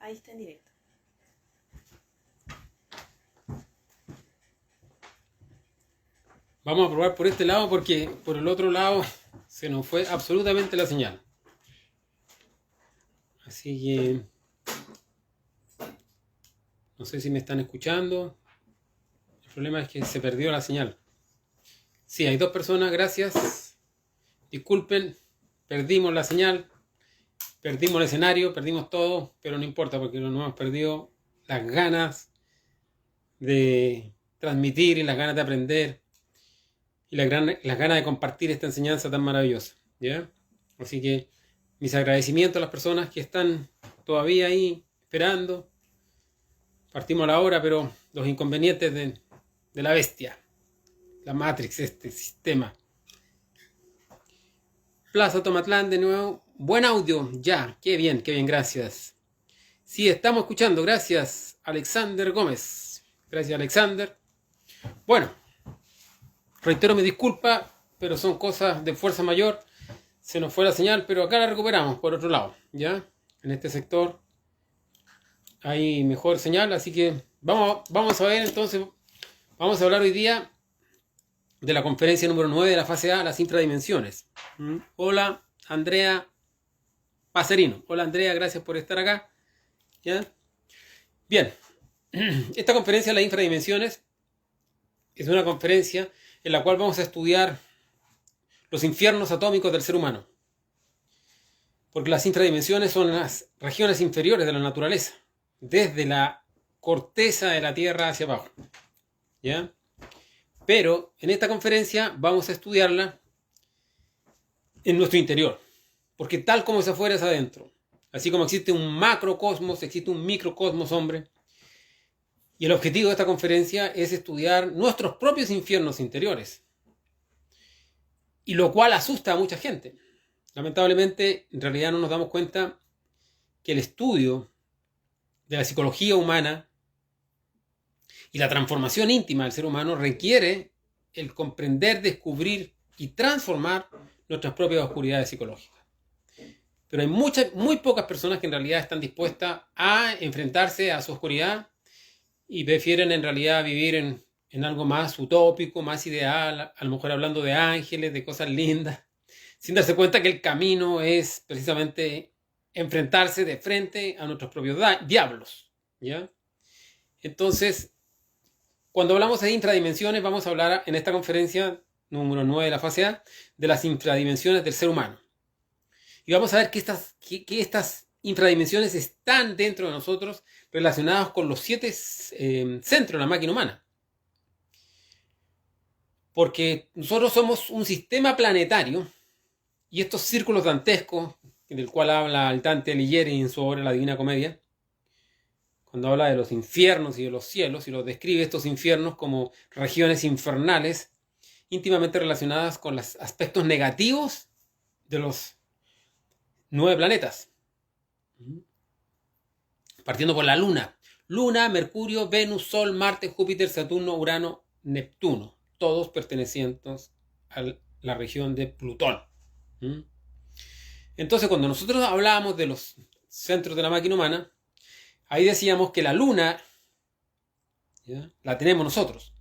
Ahí está en directo. Vamos a probar por este lado porque por el otro lado se nos fue absolutamente la señal. Así que no sé si me están escuchando. El problema es que se perdió la señal. Sí, hay 2 personas, gracias. Disculpen, perdimos la señal, perdimos el escenario, perdimos todo, pero no importa porque no nos hemos perdido las ganas de transmitir y las ganas de aprender y las ganas de compartir esta enseñanza tan maravillosa, ¿ya? Así que mis agradecimientos a las personas que están todavía ahí esperando. Partimos a la hora, pero los inconvenientes de la bestia, la Matrix, este sistema. Plaza Tomatlán de nuevo. Buen audio, ya, qué bien, gracias. Sí, estamos escuchando, gracias Alexander Gómez. Gracias Alexander. Bueno, reitero mi disculpa, pero son cosas de fuerza mayor. Se nos fue la señal, pero acá la recuperamos por otro lado, ¿ya? En este sector hay mejor señal, así que vamos a ver entonces, vamos a hablar hoy día de la conferencia número 9 de la fase A, las infradimensiones. Hola, Andrea Pacerino. Hola, Andrea, gracias por estar acá. ¿Ya? Bien, esta conferencia de las infradimensiones es una conferencia en la cual vamos a estudiar los infiernos atómicos del ser humano. Porque las infradimensiones son las regiones inferiores de la naturaleza, desde la corteza de la Tierra hacia abajo. ¿Ya? Pero en esta conferencia vamos a estudiarla en nuestro interior. Porque tal como es afuera es adentro. Así como existe un macrocosmos, existe un microcosmos, hombre. Y el objetivo de esta conferencia es estudiar nuestros propios infiernos interiores. Y lo cual asusta a mucha gente. Lamentablemente, en realidad no nos damos cuenta que el estudio de la psicología humana y la transformación íntima del ser humano requiere el comprender, descubrir y transformar nuestras propias oscuridades psicológicas. Pero hay muy pocas personas que en realidad están dispuestas a enfrentarse a su oscuridad y prefieren en realidad vivir en algo más utópico, más ideal, a lo mejor hablando de ángeles, de cosas lindas, sin darse cuenta que el camino es precisamente enfrentarse de frente a nuestros propios diablos, ¿ya? Entonces, cuando hablamos de infradimensiones, vamos a hablar en esta conferencia número 9 de la fase A de las infradimensiones del ser humano. Y vamos a ver que estas infradimensiones están dentro de nosotros relacionadas con los 7 centros de la máquina humana. Porque nosotros somos un sistema planetario y estos círculos dantescos, del cual habla Dante Alighieri en su obra La Divina Comedia, cuando habla de los infiernos y de los cielos y los describe estos infiernos como regiones infernales íntimamente relacionadas con los aspectos negativos de los 9 planetas. Partiendo por la Luna. Luna, Mercurio, Venus, Sol, Marte, Júpiter, Saturno, Urano, Neptuno. Todos pertenecientes a la región de Plutón. Entonces, cuando nosotros hablábamos de los centros de la máquina humana, ahí decíamos que la Luna, ¿ya?, la tenemos nosotros.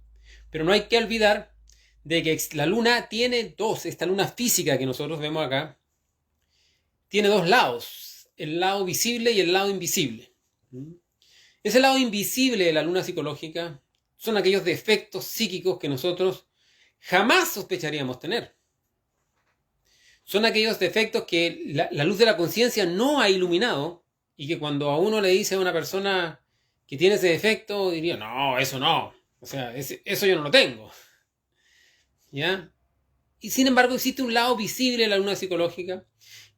Pero no hay que olvidar de que la Luna tiene esta Luna física que nosotros vemos acá, tiene 2 lados, el lado visible y el lado invisible. Ese lado invisible de la Luna psicológica son aquellos defectos psíquicos que nosotros jamás sospecharíamos tener. Son aquellos defectos que la luz de la conciencia no ha iluminado y que cuando a uno le dice a una persona que tiene ese defecto, diría, no, eso no. O sea, eso yo no lo tengo. ¿Ya? Y sin embargo existe un lado visible de la Luna psicológica,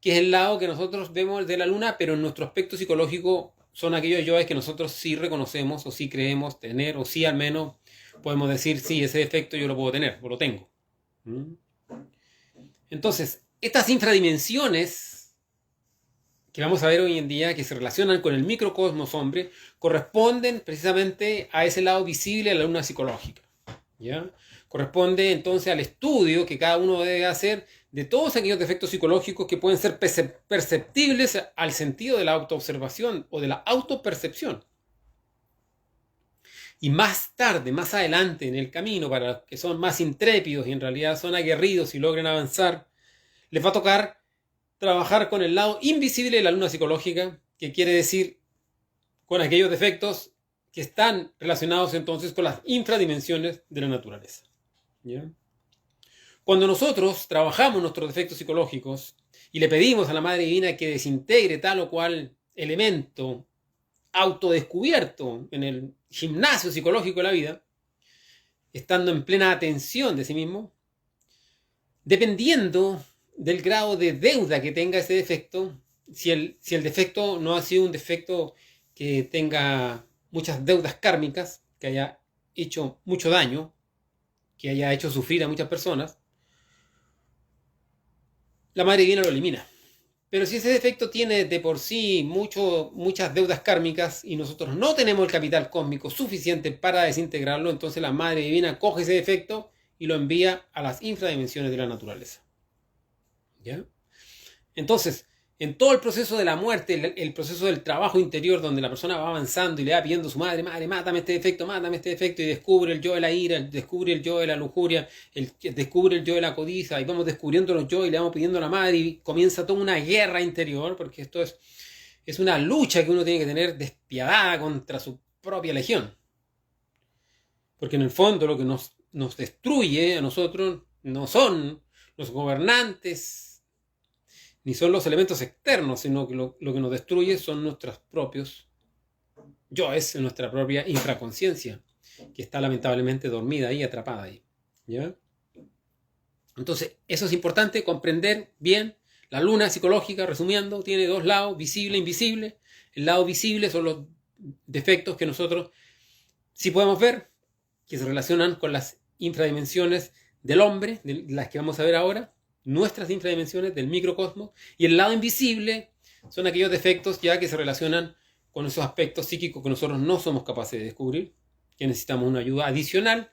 que es el lado que nosotros vemos de la Luna, pero en nuestro aspecto psicológico son aquellos yoes que nosotros sí reconocemos o sí creemos tener, o sí al menos podemos decir, sí, ese defecto yo lo puedo tener, o lo tengo. Entonces, estas infradimensiones que vamos a ver hoy en día, que se relacionan con el microcosmos hombre, corresponden precisamente a ese lado visible de la Luna psicológica, ¿ya? Corresponde entonces al estudio que cada uno debe hacer de todos aquellos defectos psicológicos que pueden ser perceptibles al sentido de la autoobservación o de la autopercepción. Y más tarde, más adelante en el camino, para los que son más intrépidos y en realidad son aguerridos y logran avanzar, les va a tocar trabajar con el lado invisible de la luna psicológica, que quiere decir con aquellos defectos que están relacionados entonces con las infradimensiones de la naturaleza. ¿Ya? Cuando nosotros trabajamos nuestros defectos psicológicos y le pedimos a la Madre Divina que desintegre tal o cual elemento autodescubierto en el gimnasio psicológico de la vida, estando en plena atención de sí mismo, dependiendo del grado de deuda que tenga ese defecto, si el defecto no ha sido un defecto que tenga muchas deudas kármicas, que haya hecho mucho daño, que haya hecho sufrir a muchas personas, la Madre Divina lo elimina. Pero si ese defecto tiene de por sí muchas deudas kármicas y nosotros no tenemos el capital cósmico suficiente para desintegrarlo, entonces la Madre Divina coge ese defecto y lo envía a las infradimensiones de la naturaleza. ¿Ya? Entonces, en todo el proceso de la muerte, el proceso del trabajo interior, donde la persona va avanzando y le va pidiendo a su madre, madre, mátame este defecto, y descubre el yo de la ira, descubre el yo de la lujuria, descubre el yo de la codicia, y vamos descubriendo los yo y le vamos pidiendo a la madre, y comienza toda una guerra interior, porque esto es una lucha que uno tiene que tener despiadada contra su propia legión. Porque en el fondo lo que nos destruye a nosotros no son los gobernantes, ni son los elementos externos, sino que lo que nos destruye son nuestros propios yoes, nuestra propia infraconsciencia, que está lamentablemente dormida ahí, atrapada ahí. ¿Ya? Entonces, eso es importante comprender bien. La luna psicológica, resumiendo, tiene dos lados, visible e invisible. El lado visible son los defectos que nosotros sí podemos ver, que se relacionan con las infradimensiones del hombre, de las que vamos a ver ahora, nuestras infradimensiones del microcosmos, y el lado invisible son aquellos defectos ya que se relacionan con esos aspectos psíquicos que nosotros no somos capaces de descubrir, que necesitamos una ayuda adicional,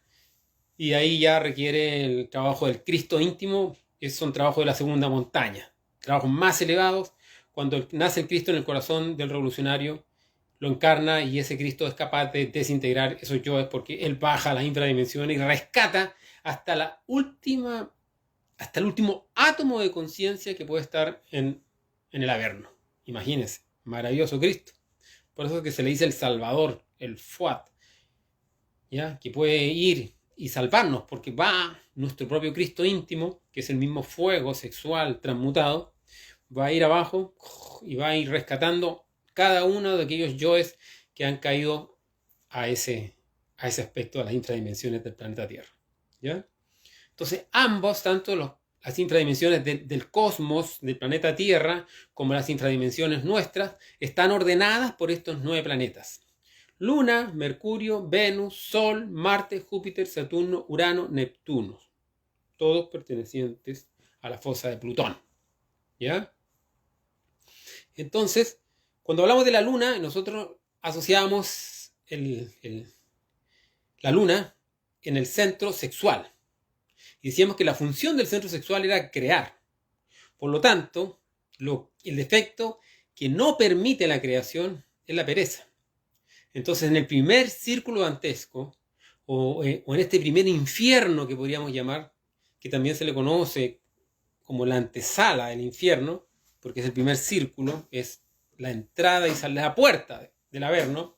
y ahí ya requiere el trabajo del Cristo íntimo, que son trabajos de la segunda montaña, trabajos más elevados. Cuando nace el Cristo en el corazón del revolucionario, lo encarna y ese Cristo es capaz de desintegrar esos yoes, porque él baja a las infradimensiones y rescata hasta el último átomo de conciencia que puede estar en el Averno. Imagínense, maravilloso Cristo. Por eso es que se le dice el Salvador, el Fuat, ¿ya? Que puede ir y salvarnos, porque va nuestro propio Cristo íntimo, que es el mismo fuego sexual transmutado, va a ir abajo y va a ir rescatando cada uno de aquellos yoes que han caído a ese aspecto, a las infradimensiones del planeta Tierra. ¿Ya? Entonces, ambos, tanto las infradimensiones del cosmos, del planeta Tierra, como las infradimensiones nuestras, están ordenadas por estos 9 planetas. Luna, Mercurio, Venus, Sol, Marte, Júpiter, Saturno, Urano, Neptuno. Todos pertenecientes a la fosa de Plutón. ¿Ya? Entonces, cuando hablamos de la Luna, nosotros asociamos la Luna en el centro sexual. Y decíamos que la función del centro sexual era crear. Por lo tanto, el defecto que no permite la creación es la pereza. Entonces, en el primer círculo dantesco, o en este primer infierno que podríamos llamar, que también se le conoce como la antesala del infierno, porque es el primer círculo, es la entrada y la puerta del Averno,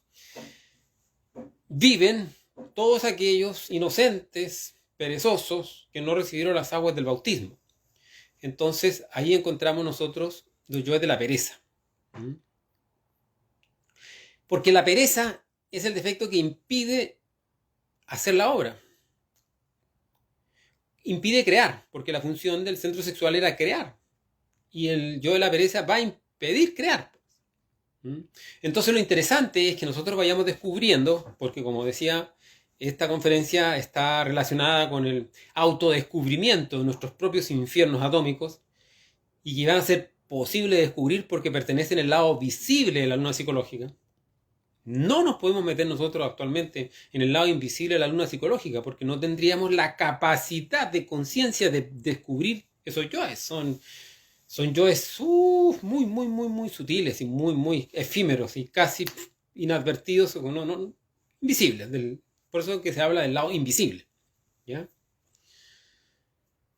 viven todos aquellos inocentes, perezosos, que no recibieron las aguas del bautismo. Entonces, ahí encontramos nosotros los yoes de la pereza. Porque la pereza es el defecto que impide hacer la obra. Impide crear, porque la función del centro sexual era crear. Y el yo de la pereza va a impedir crear. Entonces lo interesante es que nosotros vayamos descubriendo, porque como decía, esta conferencia está relacionada con el autodescubrimiento de nuestros propios infiernos atómicos, y que van a ser posible descubrir porque pertenecen al lado visible de la luna psicológica. No nos podemos meter nosotros actualmente en el lado invisible de la luna psicológica, porque no tendríamos la capacidad de conciencia de descubrir Esos yoes son yoes muy sutiles y muy efímeros y casi inadvertidos, o invisibles. Por eso que se habla del lado invisible. ¿Ya?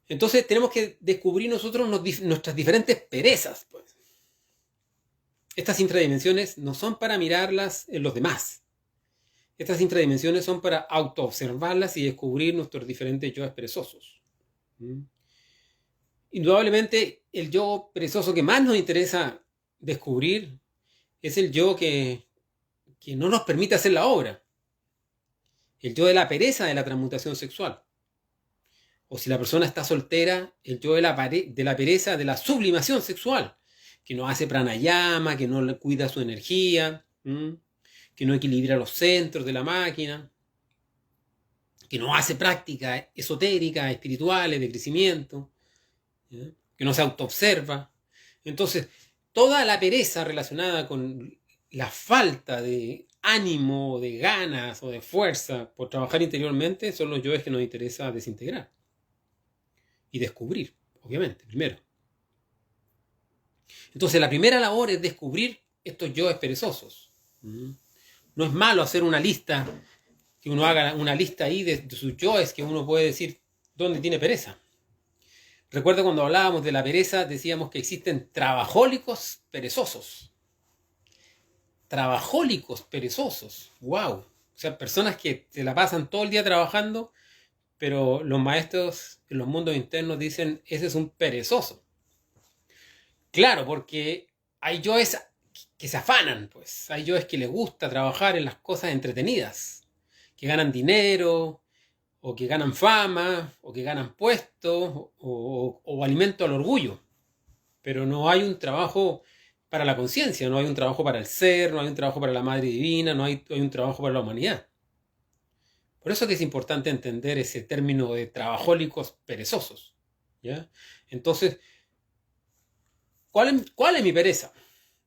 Entonces tenemos que descubrir nosotros nuestras diferentes perezas. Pues. Estas intradimensiones no son para mirarlas en los demás. Estas intradimensiones son para autoobservarlas y descubrir nuestros diferentes yoes perezosos. ¿Mm? Indudablemente, el yo perezoso que más nos interesa descubrir es el yo que no nos permite hacer la obra. El yo de la pereza de la transmutación sexual. O si la persona está soltera, el yo de la pereza de la sublimación sexual. Que no hace pranayama, que no le cuida su energía, que no equilibra los centros de la máquina, que no hace prácticas esotéricas, espirituales, de crecimiento, ¿ya? Que no se autoobserva. Entonces, toda la pereza relacionada con la falta de ánimo, de ganas o de fuerza por trabajar interiormente son los yoes que nos interesa desintegrar y descubrir, obviamente, primero. Entonces, la primera labor es descubrir estos yoes perezosos. No es malo hacer una lista, que uno haga una lista ahí de sus yoes, que uno puede decir dónde tiene pereza. Recuerda cuando hablábamos de la pereza, decíamos que existen trabajólicos perezosos. Trabajólicos perezosos. ¡Wow! O sea, personas que se la pasan todo el día trabajando, pero los maestros en los mundos internos dicen, ese es un perezoso. Claro, porque hay yoes que se afanan, pues. Hay yoes que les gusta trabajar en las cosas entretenidas, que ganan dinero, o que ganan fama, o que ganan puestos, o alimento al orgullo. Pero no hay un trabajo para la conciencia, no hay un trabajo para el ser, no hay un trabajo para la Madre Divina, no hay un trabajo para la humanidad. Por eso que es importante entender ese término de trabajólicos perezosos. ¿Ya? Entonces, ¿cuál es mi pereza?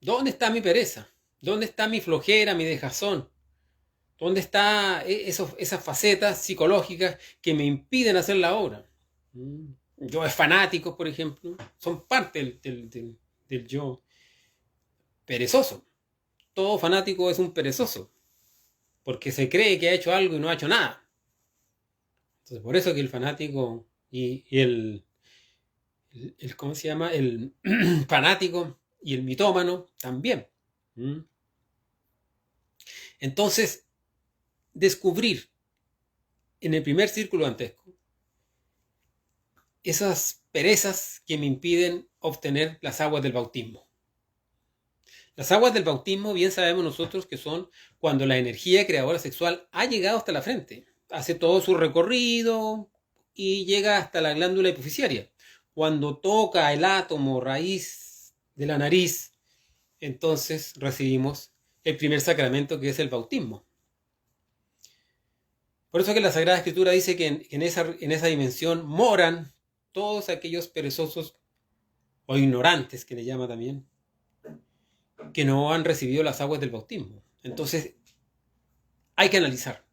¿Dónde está mi pereza? ¿Dónde está mi flojera, mi dejazón? ¿Dónde están esas facetas psicológicas que me impiden hacer la obra? Yo fanáticos, por ejemplo, son parte del yo perezoso. Todo fanático es un perezoso, porque se cree que ha hecho algo y no ha hecho nada. Entonces, por eso que el fanático y el ¿cómo se llama? El fanático y el mitómano también. Entonces, descubrir en el primer círculo dantesco esas perezas que me impiden obtener las aguas del bautismo. Las aguas del bautismo, bien sabemos nosotros que son cuando la energía creadora sexual ha llegado hasta la frente, hace todo su recorrido y llega hasta la glándula hipoficiaria. Cuando toca el átomo raíz de la nariz, entonces recibimos el primer sacramento, que es el bautismo. Por eso que la Sagrada Escritura dice que en esa dimensión moran todos aquellos perezosos o ignorantes, que le llama también, que no han recibido las aguas del bautismo. Entonces, hay que analizar.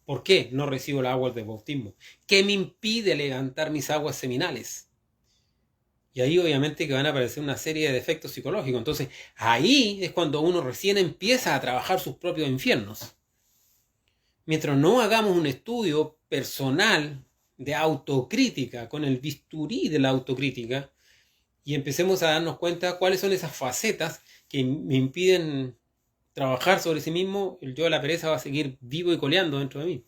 ¿Por qué no recibo las aguas del bautismo? ¿Qué me impide levantar mis aguas seminales? Y ahí obviamente que van a aparecer una serie de defectos psicológicos. Entonces, ahí es cuando uno recién empieza a trabajar sus propios infiernos. Mientras no hagamos un estudio personal de autocrítica, con el bisturí de la autocrítica, y empecemos a darnos cuenta cuáles son esas facetas que me impiden trabajar sobre sí mismo, el yo de la pereza va a seguir vivo y coleando dentro de mí.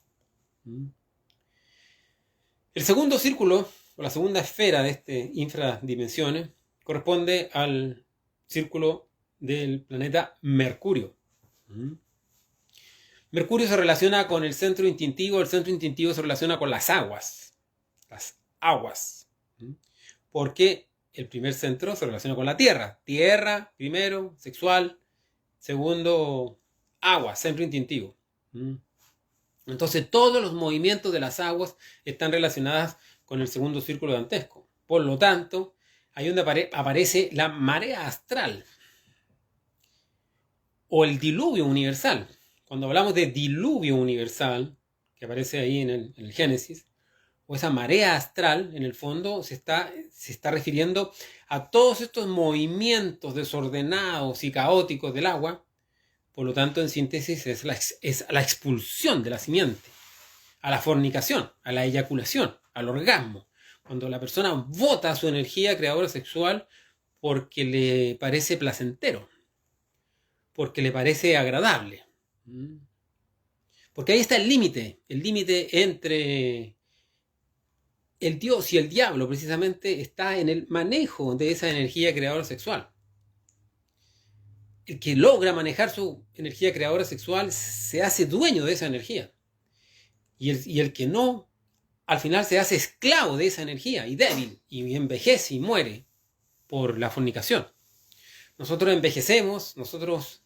El segundo círculo, o la segunda esfera de este infradimensiones, corresponde al círculo del planeta Mercurio. Mercurio se relaciona con el centro instintivo se relaciona con las aguas. Porque el primer centro se relaciona con la tierra. Tierra, primero, sexual. Segundo, agua, centro instintivo. Entonces todos los movimientos de las aguas están relacionadas con el segundo círculo dantesco. Por lo tanto, ahí donde aparece la marea astral o el diluvio universal. Cuando hablamos de diluvio universal, que aparece ahí en el Génesis, o esa marea astral, en el fondo, se está refiriendo a todos estos movimientos desordenados y caóticos del agua. Por lo tanto, en síntesis, es la expulsión de la simiente, a la fornicación, a la eyaculación, al orgasmo. Cuando la persona bota su energía creadora sexual porque le parece placentero, porque le parece agradable. Porque ahí está el límite entre el Dios y el diablo, precisamente, está en el manejo de esa energía creadora sexual. El que logra manejar su energía creadora sexual se hace dueño de esa energía. Y el que no, al final se hace esclavo de esa energía y débil, y envejece y muere por la fornicación. Nosotros envejecemos, nosotros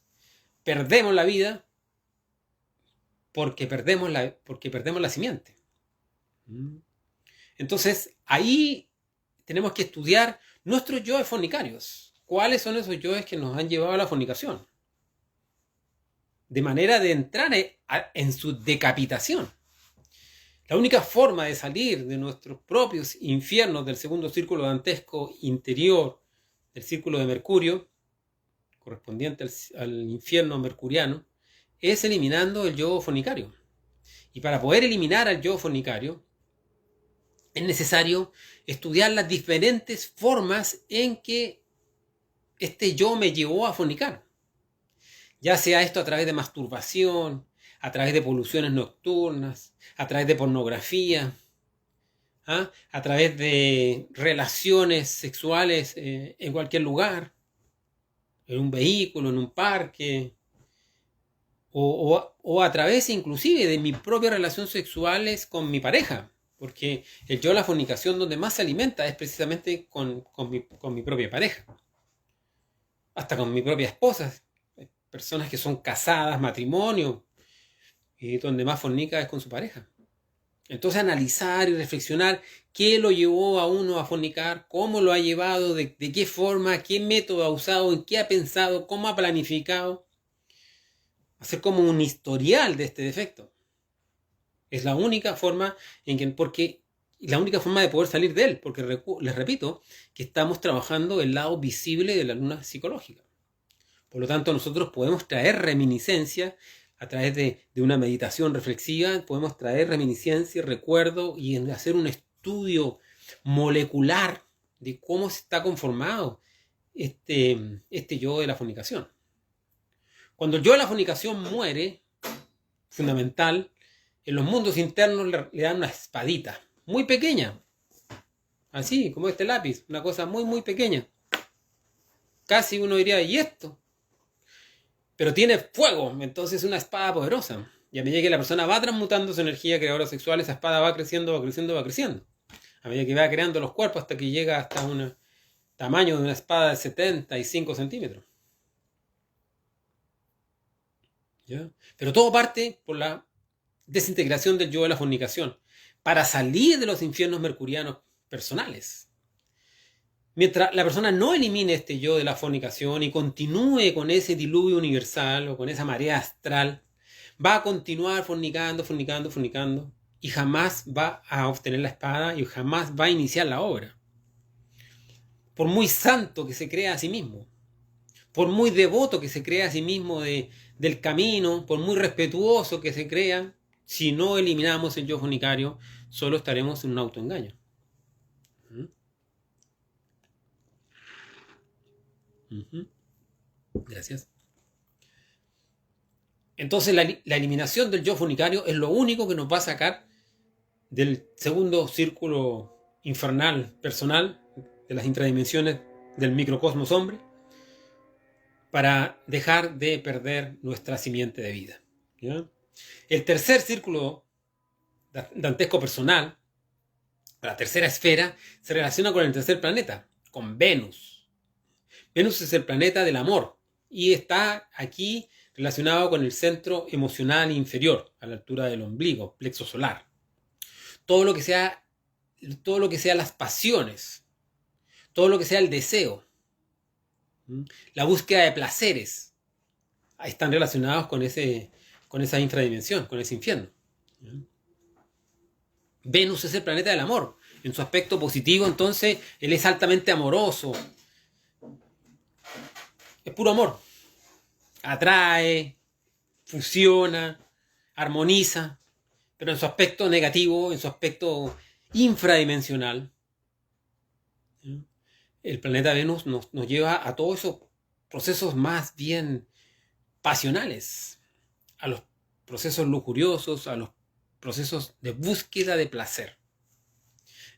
perdemos la vida porque perdemos la simiente. Entonces, ahí tenemos que estudiar nuestros yoes fornicarios. ¿Cuáles son esos yoes que nos han llevado a la fornicación? De manera de entrar en su decapitación. La única forma de salir de nuestros propios infiernos del segundo círculo dantesco interior del círculo de Mercurio, correspondiente al infierno mercuriano, es eliminando el yo fornicario. Y para poder eliminar al yo fornicario, es necesario estudiar las diferentes formas en que este yo me llevó a fornicar. Ya sea esto a través de masturbación, a través de poluciones nocturnas, a través de pornografía, a través de relaciones sexuales en cualquier lugar, en un vehículo, en un parque, o a través inclusive de mis propias relaciones sexuales con mi pareja, porque el yo, la fornicación, donde más se alimenta es precisamente con mi propia pareja, hasta con mi propia esposa, personas que son casadas, matrimonio, y donde más fornica es con su pareja. Entonces analizar y reflexionar qué lo llevó a uno a fornicar, cómo lo ha llevado, de qué forma, qué método ha usado, en qué ha pensado, cómo ha planificado. Hacer como un historial de este defecto. Es la única forma la única forma de poder salir de él, porque les repito que estamos trabajando el lado visible de la luna psicológica. Por lo tanto, nosotros podemos traer reminiscencia a través de una meditación reflexiva, podemos traer reminiscencia, recuerdo y hacer un estudio molecular de cómo se está conformado este yo de la fornicación. Cuando el yo de la fornicación muere, fundamental, en los mundos internos le dan una espadita, muy pequeña, así como este lápiz, una cosa muy, muy pequeña. Casi uno diría, ¿y esto? Pero tiene fuego, entonces es una espada poderosa. Y a medida que la persona va transmutando su energía creadora sexual, esa espada va creciendo, va creciendo, va creciendo. A medida que va creando los cuerpos hasta que llega hasta un tamaño de una espada de 75 centímetros. ¿Ya? Pero todo parte por la desintegración del yo de la fornicación, para salir de los infiernos mercurianos personales. Mientras la persona no elimine este yo de la fornicación y continúe con ese diluvio universal o con esa marea astral, va a continuar fornicando, fornicando, fornicando y jamás va a obtener la espada y jamás va a iniciar la obra. Por muy santo que se crea a sí mismo, por muy devoto que se crea a sí mismo del camino, por muy respetuoso que se crea, si no eliminamos el yo fornicario, solo estaremos en un autoengaño. Gracias. Entonces la eliminación del yo fornicario es lo único que nos va a sacar del segundo círculo infernal personal, de las intradimensiones del microcosmos hombre, para dejar de perder nuestra simiente de vida. ¿Ya? El tercer círculo dantesco personal, la tercera esfera, se relaciona con el tercer planeta, con Venus. Venus es el planeta del amor y está aquí relacionado con el centro emocional inferior, a la altura del ombligo, plexo solar. Todo lo que sea las pasiones, todo lo que sea el deseo, la búsqueda de placeres, están relacionados con esa infradimensión, con ese infierno. Venus es el planeta del amor. En su aspecto positivo, entonces, él es altamente amoroso. Es puro amor. Atrae, fusiona, armoniza. Pero en su aspecto negativo, en su aspecto infradimensional, el planeta Venus nos lleva a todos esos procesos más bien pasionales, a los procesos lujuriosos, a los procesos de búsqueda de placer.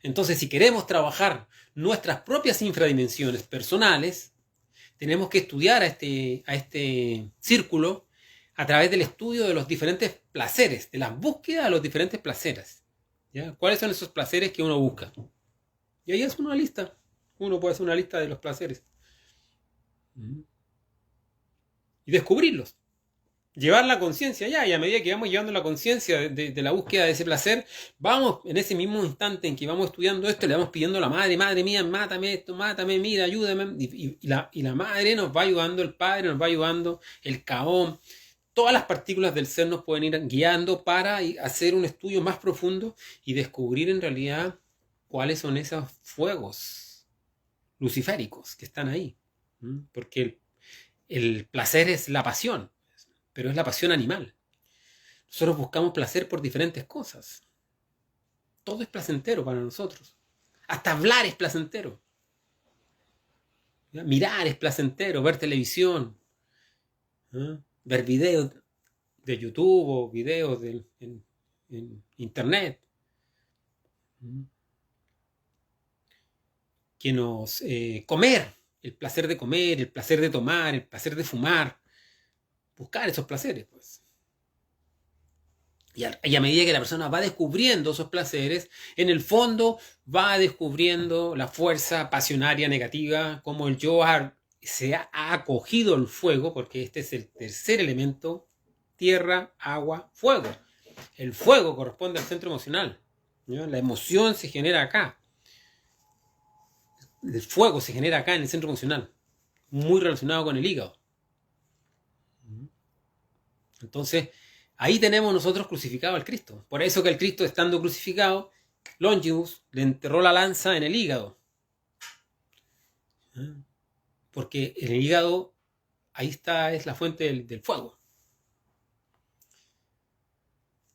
Entonces, si queremos trabajar nuestras propias infradimensiones personales, tenemos que estudiar a este círculo a través del estudio de los diferentes placeres, de la búsqueda de los diferentes placeres. ¿Ya? ¿Cuáles son esos placeres que uno busca? Y ahí es una lista. Uno puede hacer una lista de los placeres. Y descubrirlos. Llevar la conciencia ya, y a medida que vamos llevando la conciencia de la búsqueda de ese placer, vamos en ese mismo instante en que vamos estudiando esto, le vamos pidiendo a la madre, madre mía, mátame esto, mátame, mira, ayúdame, y la madre nos va ayudando, el padre nos va ayudando, el caón, todas las partículas del ser nos pueden ir guiando para hacer un estudio más profundo y descubrir en realidad cuáles son esos fuegos luciféricos que están ahí, porque el placer es la pasión, pero es la pasión animal. Nosotros buscamos placer por diferentes cosas. Todo es placentero para nosotros. Hasta hablar es placentero. ¿Ya? Mirar es placentero, ver televisión, ¿eh? Ver videos de YouTube o videos en internet. Que nos comer, el placer de comer, el placer de tomar, el placer de fumar. Buscar esos placeres, pues. Y a medida que la persona va descubriendo esos placeres, en el fondo va descubriendo la fuerza pasionaria negativa, como el yo se ha acogido el fuego, porque este es el tercer elemento: tierra, agua, fuego. El fuego corresponde al centro emocional, ¿no? La emoción se genera acá. El fuego se genera acá en el centro emocional, muy relacionado con el hígado. Entonces, ahí tenemos nosotros crucificado al Cristo. Por eso que el Cristo, estando crucificado, Longinus le enterró la lanza en el hígado. Porque en el hígado, ahí está, es la fuente del fuego.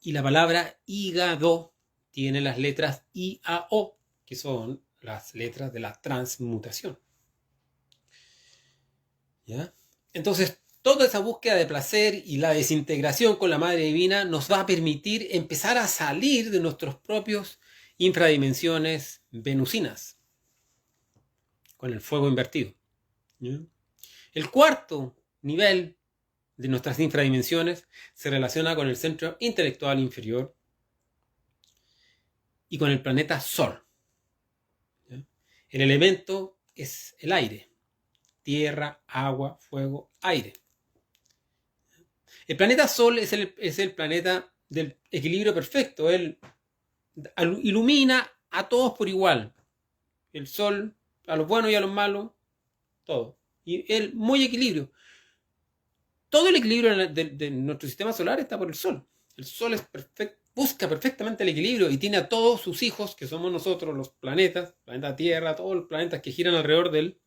Y la palabra hígado tiene las letras I-A-O, que son las letras de la transmutación. ¿Ya? Entonces, toda esa búsqueda de placer y la desintegración con la Madre Divina nos va a permitir empezar a salir de nuestros propios infradimensiones venusinas con el fuego invertido. ¿Ya? El cuarto nivel de nuestras infradimensiones se relaciona con el centro intelectual inferior y con el planeta Sol. ¿Ya? El elemento es el aire: tierra, agua, fuego, aire. El planeta Sol es el planeta del equilibrio perfecto. Él ilumina a todos por igual. El Sol, a los buenos y a los malos, todo. Y él, muy equilibrio. Todo el equilibrio de nuestro sistema solar está por el Sol. El Sol es busca perfectamente el equilibrio y tiene a todos sus hijos, que somos nosotros, los planetas, planeta Tierra, todos los planetas que giran alrededor de él,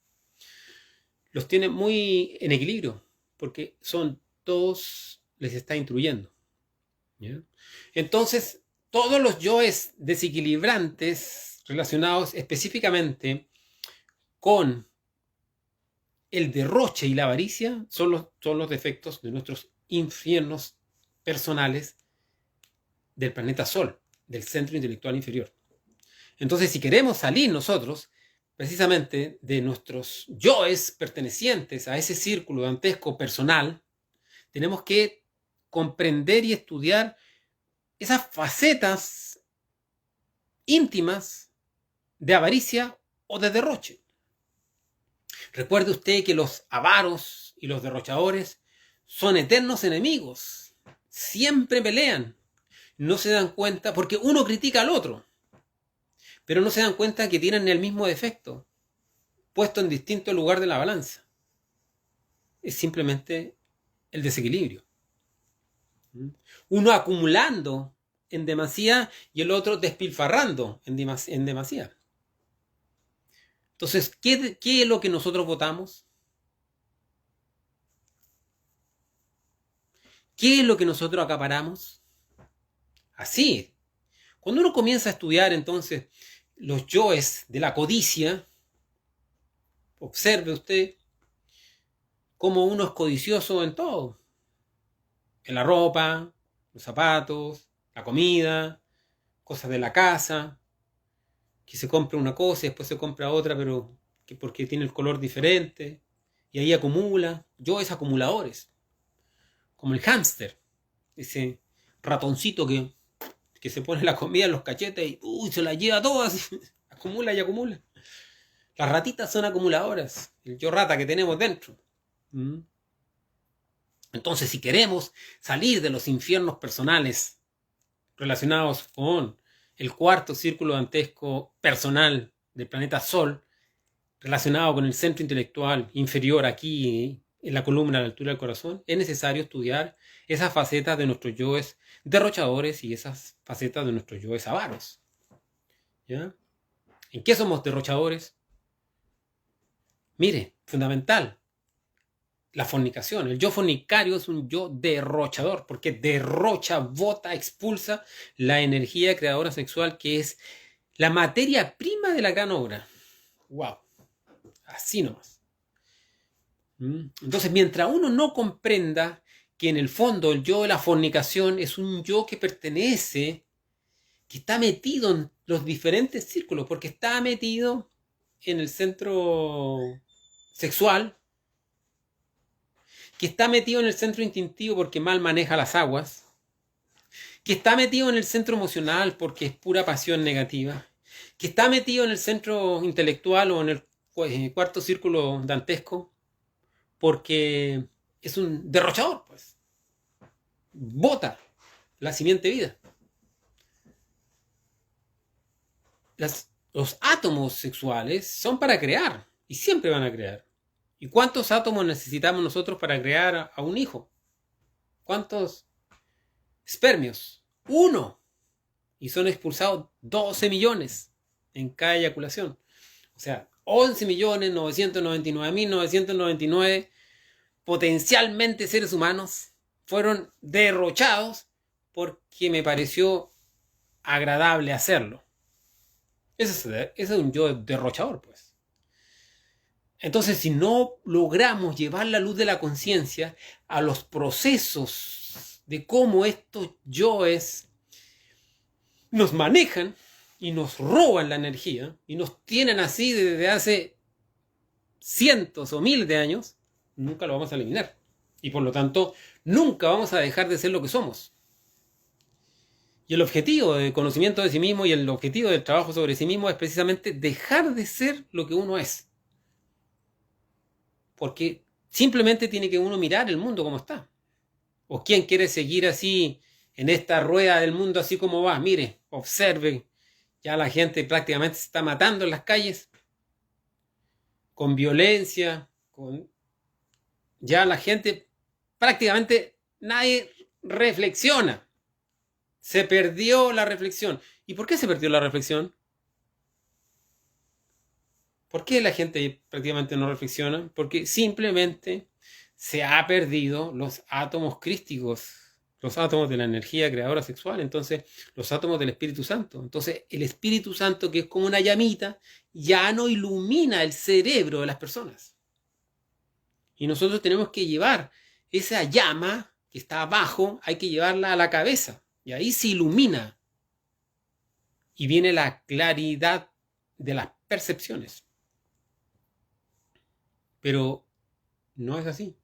los tiene muy en equilibrio, porque todos les está instruyendo. ¿Ya? Entonces, todos los yoes desequilibrantes relacionados específicamente con el derroche y la avaricia son los defectos de nuestros infiernos personales del planeta Sol, del centro intelectual inferior. Entonces, si queremos salir nosotros precisamente de nuestros yoes pertenecientes a ese círculo dantesco personal, tenemos que comprender y estudiar esas facetas íntimas de avaricia o de derroche. Recuerde usted que los avaros y los derrochadores son eternos enemigos. Siempre pelean. No se dan cuenta, porque uno critica al otro, pero no se dan cuenta que tienen el mismo defecto, puesto en distinto lugar de la balanza. Es simplemente el desequilibrio. Uno acumulando en demasía y el otro despilfarrando en demasía. Entonces, ¿qué es lo que nosotros votamos? ¿Qué es lo que nosotros acaparamos? Así. Cuando uno comienza a estudiar entonces los yoes de la codicia, observe usted cómo uno es codicioso en todo. En la ropa, los zapatos, la comida, cosas de la casa, que se compra una cosa y después se compra otra, pero que porque tiene el color diferente, y ahí acumula. Yoes acumuladores, como el hámster, ese ratoncito que se pone la comida en los cachetes y se la lleva todas, acumula y acumula. Las ratitas son acumuladoras, el yo rata que tenemos dentro. Entonces, si queremos salir de los infiernos personales relacionados con el cuarto círculo dantesco personal del planeta Sol, relacionado con el centro intelectual inferior aquí en la columna a la altura del corazón, es necesario estudiar esas facetas de nuestros yoes derrochadores y esas facetas de nuestros yoes avaros. ¿Ya? ¿En qué somos derrochadores? Mire, fundamental, la fornicación. El yo fornicario es un yo derrochador, porque derrocha, bota, expulsa la energía creadora sexual que es la materia prima de la gran obra. ¡Wow! Así nomás. Entonces, mientras uno no comprenda que en el fondo el yo de la fornicación es un yo que pertenece, que está metido en los diferentes círculos, porque está metido en el centro sexual, que está metido en el centro instintivo porque mal maneja las aguas, que está metido en el centro emocional porque es pura pasión negativa, que está metido en el centro intelectual o en el cuarto círculo dantesco porque es un derrochador, pues. Bota la simiente vida. Los átomos sexuales son para crear y siempre van a crear. ¿Y cuántos átomos necesitamos nosotros para crear a un hijo? ¿Cuántos espermios? 1. Y son expulsados 12 millones en cada eyaculación. O sea, 11.999.999 potencialmente seres humanos fueron derrochados porque me pareció agradable hacerlo. Ese es un yo derrochador, pues. Entonces, si no logramos llevar la luz de la conciencia a los procesos de cómo estos yoes nos manejan y nos roban la energía y nos tienen así desde hace cientos o miles de años, nunca lo vamos a eliminar. Y por lo tanto, nunca vamos a dejar de ser lo que somos. Y el objetivo del conocimiento de sí mismo y el objetivo del trabajo sobre sí mismo es precisamente dejar de ser lo que uno es. Porque simplemente tiene que uno mirar el mundo como está. ¿O quién quiere seguir así en esta rueda del mundo así como va? Mire, observe, ya la gente prácticamente se está matando en las calles, con violencia, ya la gente prácticamente nadie reflexiona. Se perdió la reflexión. ¿Y por qué se perdió la reflexión? ¿Por qué la gente prácticamente no reflexiona? Porque simplemente se ha perdido los átomos crísticos, los átomos de la energía creadora sexual, entonces los átomos del Espíritu Santo. Entonces el Espíritu Santo, que es como una llamita, ya no ilumina el cerebro de las personas. Y nosotros tenemos que llevar esa llama que está abajo, hay que llevarla a la cabeza. Y ahí se ilumina. Y viene la claridad de las percepciones. Pero no es así.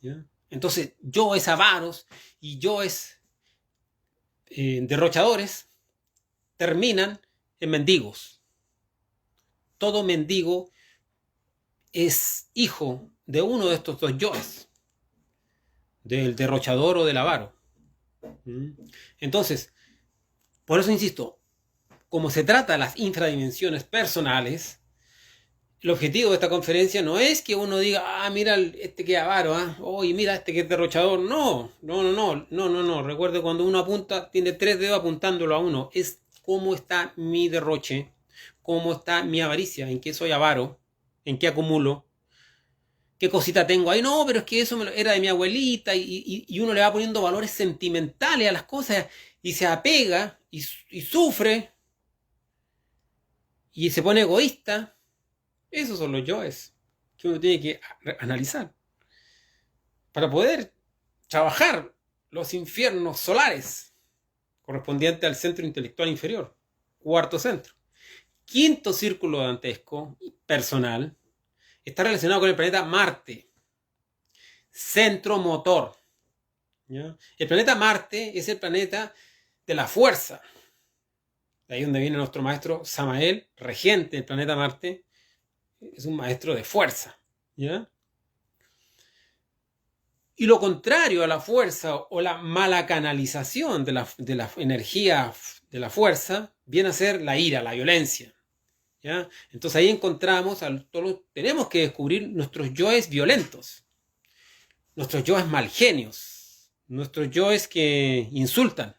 ¿Ya? Entonces, yo es avaros y yo es derrochadores terminan en mendigos. Todo mendigo es hijo de uno de estos dos yoes, del derrochador o del avaro. Entonces, por eso insisto, como se trata de las infradimensiones personales, el objetivo de esta conferencia no es que uno diga, mira este que es avaro, oye, mira este que es derrochador. No. Recuerde, cuando uno apunta, tiene 3 dedos apuntándolo a uno. Es cómo está mi derroche, cómo está mi avaricia, en qué soy avaro, en qué acumulo, qué cosita tengo ahí. No, pero es que eso era de mi abuelita y uno le va poniendo valores sentimentales a las cosas y se apega y sufre y se pone egoísta. Esos son los yoes que uno tiene que analizar para poder trabajar los infiernos solares correspondientes al centro intelectual inferior, 4º centro. 5º círculo dantesco personal está relacionado con el planeta Marte, centro motor. ¿Ya? El planeta Marte es el planeta de la fuerza. De ahí donde viene nuestro maestro Samael, regente del planeta Marte. Es un maestro de fuerza, ¿ya? Y lo contrario a la fuerza o la mala canalización de la energía de la fuerza viene a ser la ira, la violencia, ¿ya? Entonces ahí encontramos, tenemos que descubrir nuestros yoes violentos, nuestros yoes malgenios, nuestros yoes que insultan,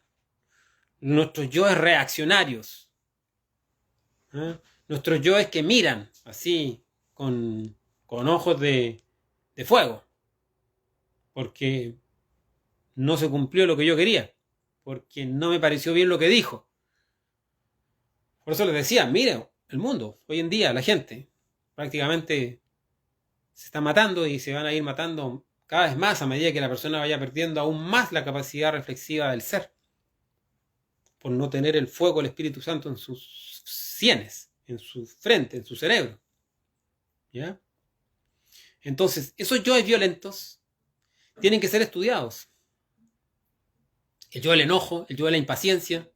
nuestros yoes reaccionarios, ¿ya? Nuestros yoes que miran así con ojos de fuego, porque no se cumplió lo que yo quería, porque no me pareció bien lo que dijo. Por eso les decía, miren, el mundo, hoy en día la gente prácticamente se está matando y se van a ir matando cada vez más a medida que la persona vaya perdiendo aún más la capacidad reflexiva del ser, por no tener el fuego del Espíritu Santo en sus sienes, en su frente, en su cerebro. ¿Ya? Entonces, esos yoes violentos tienen que ser estudiados. El yo del enojo, el yo de la impaciencia.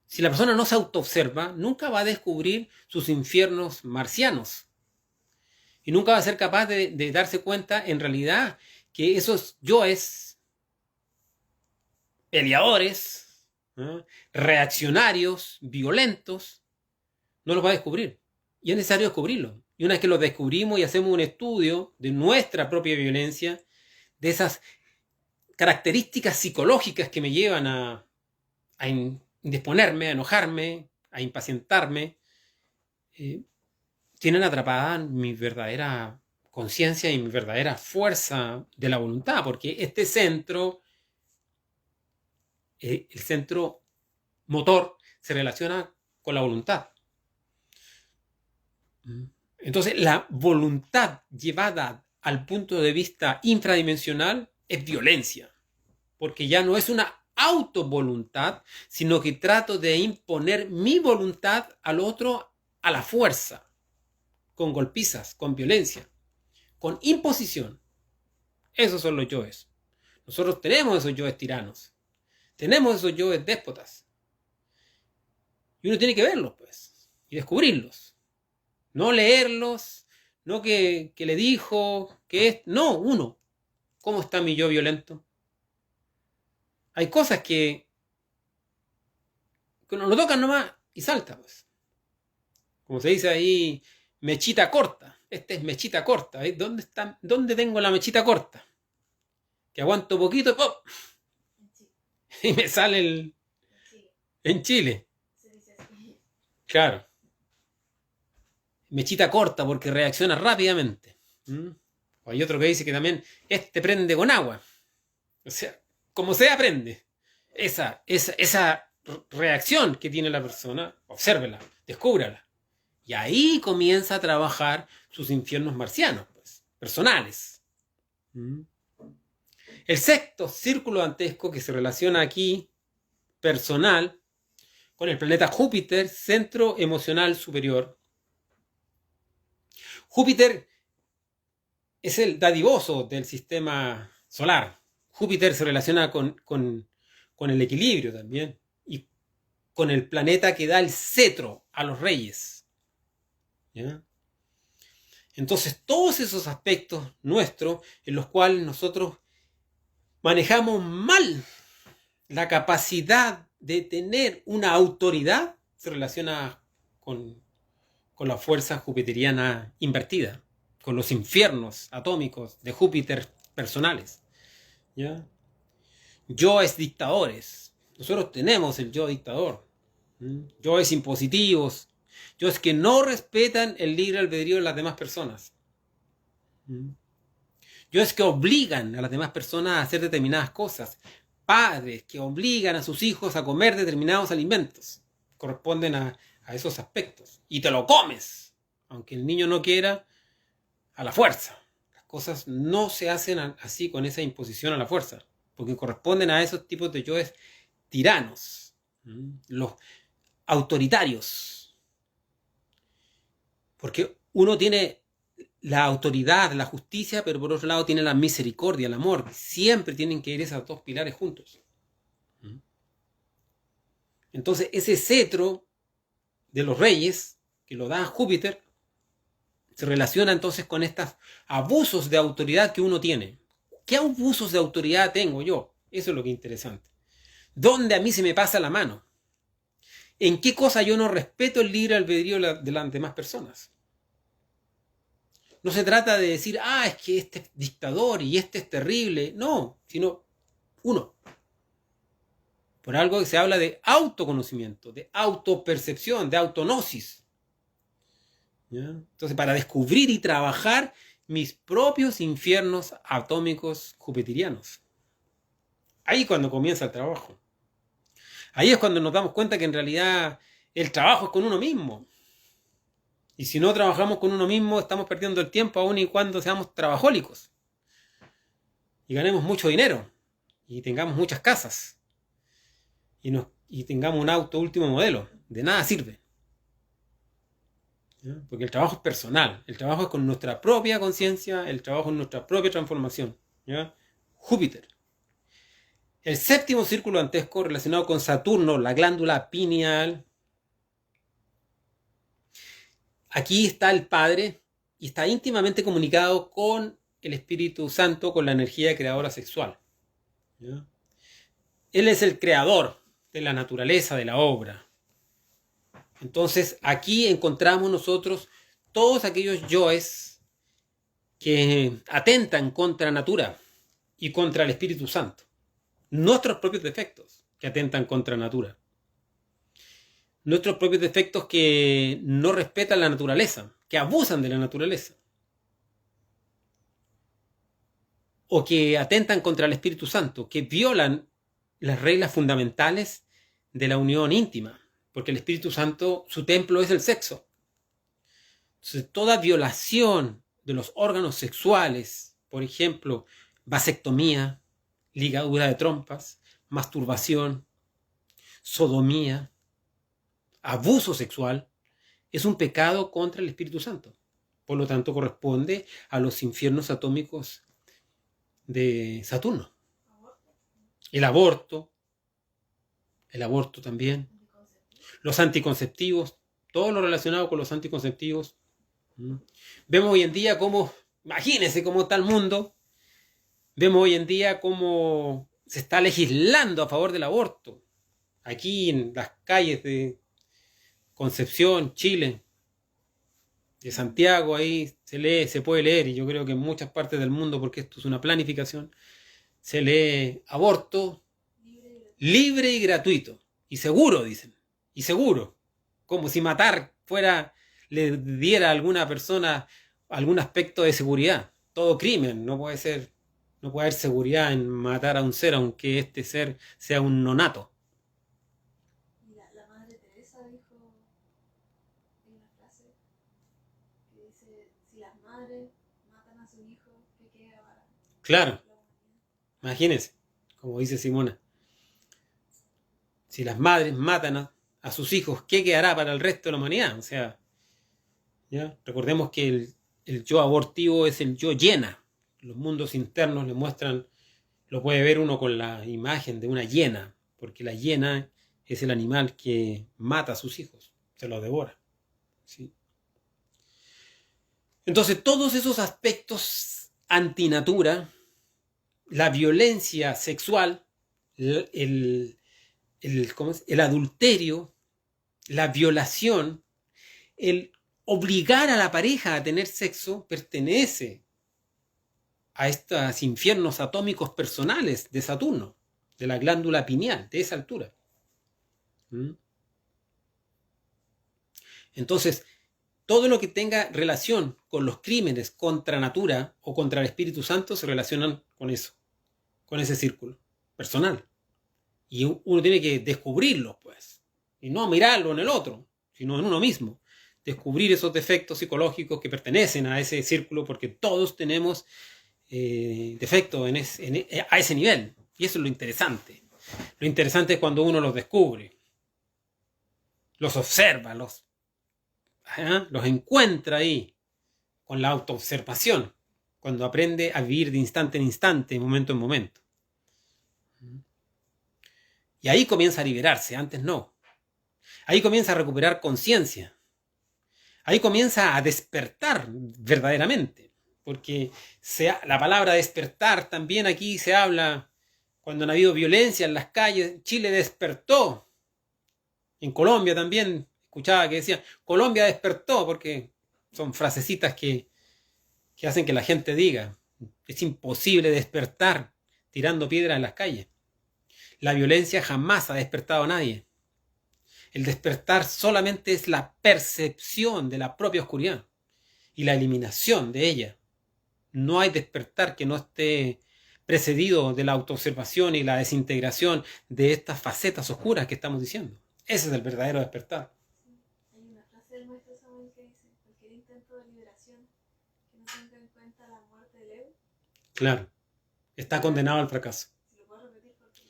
Si la persona no se autoobserva, nunca va a descubrir sus infiernos marcianos. Y nunca va a ser capaz de darse cuenta, en realidad, que esos yoes peleadores, reaccionarios, violentos, no los va a descubrir. Y es necesario descubrirlo. Y una vez que los descubrimos y hacemos un estudio de nuestra propia violencia, de esas características psicológicas que me llevan a indisponerme, a enojarme, a impacientarme, tienen atrapada mi verdadera conciencia y mi verdadera fuerza de la voluntad, porque este centro, el centro motor, se relaciona con la voluntad. Entonces, la voluntad llevada al punto de vista infradimensional es violencia, porque ya no es una autovoluntad, sino que trato de imponer mi voluntad al otro a la fuerza, con golpizas, con violencia, con imposición. Esos son los yoes. Nosotros tenemos esos yoes tiranos, tenemos esos yoes déspotas, y uno tiene que verlos, pues, y descubrirlos. No leerlos, no que le dijo, que es... No, uno. ¿Cómo está mi yo violento? Hay cosas que uno lo tocan nomás y salta, pues. Como se dice ahí, mechita corta. Este es mechita corta. ¿Eh? ¿Dónde tengo la mechita corta? Que aguanto poquito ¡pop! Y me sale el... En Chile. Claro. Mechita corta porque reacciona rápidamente. O hay otro que dice que también prende con agua. O sea, como sea prende. Esa reacción que tiene la persona, obsérvela, descúbrala. Y ahí comienza a trabajar sus infiernos marcianos, pues, personales. El 6º círculo dantesco que se relaciona aquí, personal, con el planeta Júpiter, centro emocional superior. Júpiter es el dadivoso del sistema solar. Júpiter se relaciona con el equilibrio también y con el planeta que da el cetro a los reyes. ¿Ya? Entonces, todos esos aspectos nuestros en los cuales nosotros manejamos mal la capacidad de tener una autoridad se relaciona con con la fuerza jupiteriana invertida, con los infiernos atómicos de Júpiter personales. ¿Ya? Yoes dictadores. Nosotros tenemos el yo dictador. Yoes impositivos. Yoes que no respetan el libre albedrío de las demás personas. Yoes que obligan a las demás personas a hacer determinadas cosas. Padres que obligan a sus hijos a comer determinados alimentos. Corresponden a esos aspectos. Y te lo comes. Aunque el niño no quiera, a la fuerza. Las cosas no se hacen así con esa imposición a la fuerza. Porque corresponden a esos tipos de yoes tiranos. Los autoritarios. Porque uno tiene la autoridad, la justicia, pero por otro lado tiene la misericordia, el amor. Siempre tienen que ir esos dos pilares juntos. Entonces, ese cetro de los reyes, que lo da Júpiter, se relaciona entonces con estos abusos de autoridad que uno tiene. ¿Qué abusos de autoridad tengo yo? Eso es lo que es interesante. ¿Dónde a mí se me pasa la mano? ¿En qué cosa yo no respeto el libre albedrío de las demás personas? No se trata de decir, es que este es dictador y este es terrible. No, sino uno. Por algo que se habla de autoconocimiento, de autopercepción, de autognosis. ¿Ya? Entonces, para descubrir y trabajar mis propios infiernos atómicos jupiterianos. Ahí es cuando comienza el trabajo. Ahí es cuando nos damos cuenta que en realidad el trabajo es con uno mismo. Y si no trabajamos con uno mismo, estamos perdiendo el tiempo aun y cuando seamos trabajólicos. Y ganemos mucho dinero. Y tengamos muchas casas. Y tengamos un auto último modelo. De nada sirve. ¿Ya? Porque el trabajo es personal. El trabajo es con nuestra propia conciencia. El trabajo es nuestra propia transformación. ¿Ya? Júpiter. El séptimo círculo dantesco relacionado con Saturno, la glándula pineal. Aquí está el Padre y está íntimamente comunicado con el Espíritu Santo, con la energía creadora sexual. ¿Ya? Él es el creador de la naturaleza, de la obra. Entonces aquí encontramos nosotros todos aquellos yoes que atentan contra la natura y contra el Espíritu Santo. Nuestros propios defectos que atentan contra la natura. Nuestros propios defectos que no respetan la naturaleza, que abusan de la naturaleza. O que atentan contra el Espíritu Santo, que violan las reglas fundamentales de la unión íntima. Porque el Espíritu Santo, su templo es el sexo. Entonces, toda violación de los órganos sexuales, por ejemplo, vasectomía, ligadura de trompas, masturbación, sodomía, abuso sexual, es un pecado contra el Espíritu Santo. Por lo tanto, corresponde a los infiernos atómicos de Saturno. El aborto también. Los anticonceptivos, todo lo relacionado con los anticonceptivos. Vemos hoy en día cómo, imagínense cómo está el mundo, vemos hoy en día cómo se está legislando a favor del aborto. Aquí en las calles de Concepción, Chile, de Santiago, ahí se lee, se puede leer, y yo creo que en muchas partes del mundo, porque esto es una planificación, se lee aborto libre y gratuito. Y seguro, dicen. Y seguro. Como si matar le diera a alguna persona algún aspecto de seguridad. Todo crimen, no puede haber seguridad en matar a un ser, aunque este ser sea un nonato. La Madre Teresa dijo en una frase que dice, si las madres matan a sus hijos, ¿qué queda para Claro, la humanidad? imagínense, como dice Simona. Si las madres matan a sus hijos, ¿qué quedará para el resto de la humanidad? O sea, ¿ya? Recordemos que el yo abortivo es el yo hiena. Los mundos internos le muestran, lo puede ver uno con la imagen de una hiena, porque la hiena es el animal que mata a sus hijos, se los devora. ¿Sí? Entonces, todos esos aspectos antinatura, la violencia sexual, el adulterio, la violación, el obligar a la pareja a tener sexo pertenece a estos infiernos atómicos personales de Saturno, de la glándula pineal, de esa altura. Entonces, todo lo que tenga relación con los crímenes contra natura o contra el Espíritu Santo se relacionan con eso, con ese círculo personal. Y uno tiene que descubrirlo, pues, y no mirarlo en el otro, sino en uno mismo. Descubrir esos defectos psicológicos que pertenecen a ese círculo, porque todos tenemos defectos a ese nivel. Y eso es lo interesante. Lo interesante es cuando uno los descubre, los observa, los encuentra ahí, con la autoobservación, cuando aprende a vivir de instante en instante, de momento en momento. Y ahí comienza a liberarse, antes no. Ahí comienza a recuperar conciencia. Ahí comienza a despertar verdaderamente. Porque la palabra despertar también aquí se habla cuando han habido violencia en las calles. Chile despertó. En Colombia también escuchaba que decían Colombia despertó, porque son frasecitas que hacen que la gente diga es imposible despertar tirando piedras en las calles. La violencia jamás ha despertado a nadie. El despertar solamente es la percepción de la propia oscuridad y la eliminación de ella. No hay despertar que no esté precedido de la autoobservación y la desintegración de estas facetas oscuras que estamos diciendo. Ese es el verdadero despertar. Sí. Hay una frase del maestro Samuel que dice: cualquier intento de liberación que no tenga en cuenta la muerte del ego. Claro, está condenado al fracaso. Si lo puedo repetir porque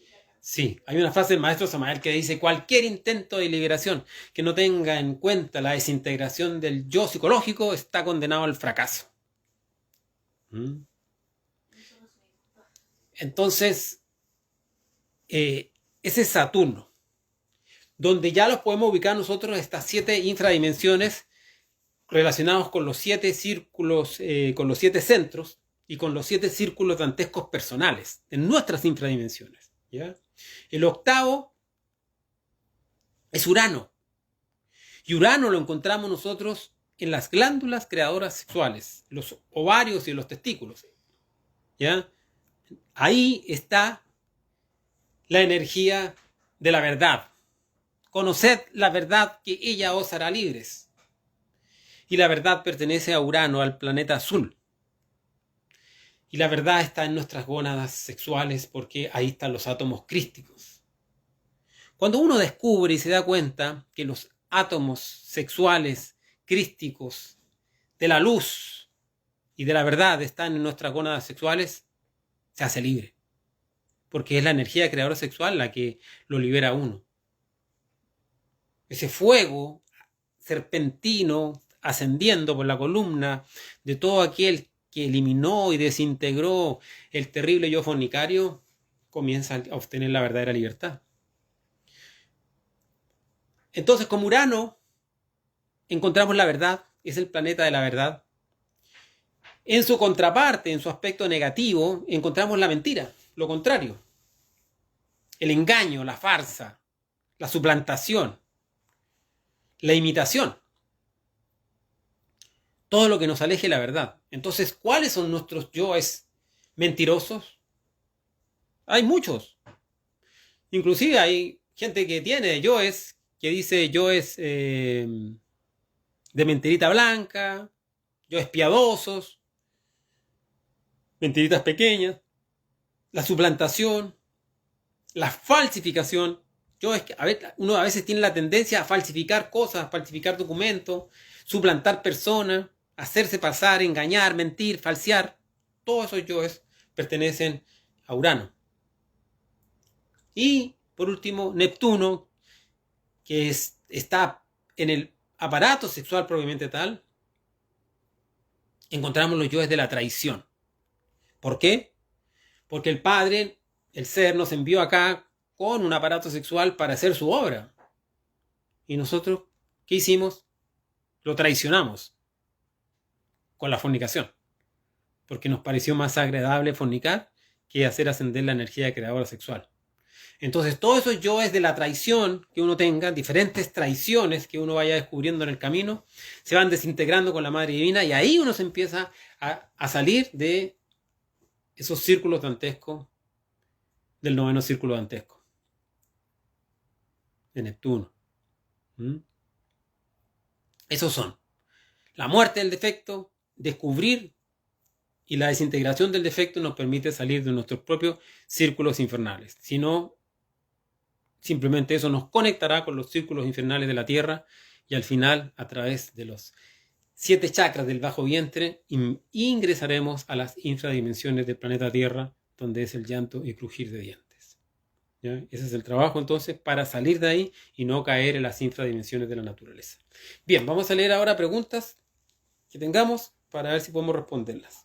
Sí, hay una frase del maestro Samael que dice: cualquier intento de liberación que no tenga en cuenta la desintegración del yo psicológico está condenado al fracaso. Entonces, ese es Saturno, donde ya los podemos ubicar nosotros, estas 7 infradimensiones relacionados con los 7 círculos, con los 7 centros y con los 7 círculos dantescos personales en nuestras infradimensiones, ¿ya? El octavo es Urano. Y Urano lo encontramos nosotros en las glándulas creadoras sexuales, los ovarios y los testículos, ¿ya? Ahí está la energía de la verdad. Conoced la verdad, que ella os hará libres. Y la verdad pertenece a Urano, al planeta azul. Y la verdad está en nuestras gónadas sexuales, porque ahí están los átomos crísticos. Cuando uno descubre y se da cuenta que los átomos sexuales crísticos de la luz y de la verdad están en nuestras gónadas sexuales, se hace libre. Porque es la energía creadora sexual la que lo libera a uno. Ese fuego serpentino ascendiendo por la columna de todo aquel que eliminó y desintegró el terrible yo fornicario, comienza a obtener la verdadera libertad. Entonces, como Urano, encontramos la verdad, es el planeta de la verdad. En su contraparte, en su aspecto negativo, encontramos la mentira, lo contrario. El engaño, la farsa, la suplantación, la imitación. Todo lo que nos aleje de la verdad. Entonces, ¿cuáles son nuestros yoes mentirosos? Hay muchos. Inclusive hay gente que tiene yoes, que dice yoes de mentirita blanca, yoes piadosos, mentiritas pequeñas, la suplantación, la falsificación. Uno a veces tiene la tendencia a falsificar cosas, a falsificar documentos, suplantar personas, hacerse pasar, engañar, mentir, falsear. Todos esos yoes pertenecen a Urano. Y, por último, Neptuno, que está en el aparato sexual propiamente tal. Encontramos los yoes de la traición. ¿Por qué? Porque el Padre, el ser, nos envió acá con un aparato sexual para hacer su obra. Y nosotros, ¿qué hicimos? Lo traicionamos con la fornicación. Porque nos pareció más agradable fornicar que hacer ascender la energía creadora sexual. Entonces, todos esos yoes de la traición que uno tenga, diferentes traiciones que uno vaya descubriendo en el camino, se van desintegrando con la Madre Divina y ahí uno se empieza a salir de esos círculos dantescos, del noveno círculo dantesco, de Neptuno. ¿Mm? Esos son la muerte del defecto, descubrir, y la desintegración del defecto nos permite salir de nuestros propios círculos infernales. Si no, simplemente eso nos conectará con los círculos infernales de la Tierra y al final, a través de los 7 chakras del bajo vientre, ingresaremos a las infradimensiones del planeta Tierra, donde es el llanto y crujir de dientes. ¿Ya? Ese es el trabajo entonces para salir de ahí y no caer en las infradimensiones de la naturaleza. Bien, vamos a leer ahora preguntas que tengamos para ver si podemos responderlas.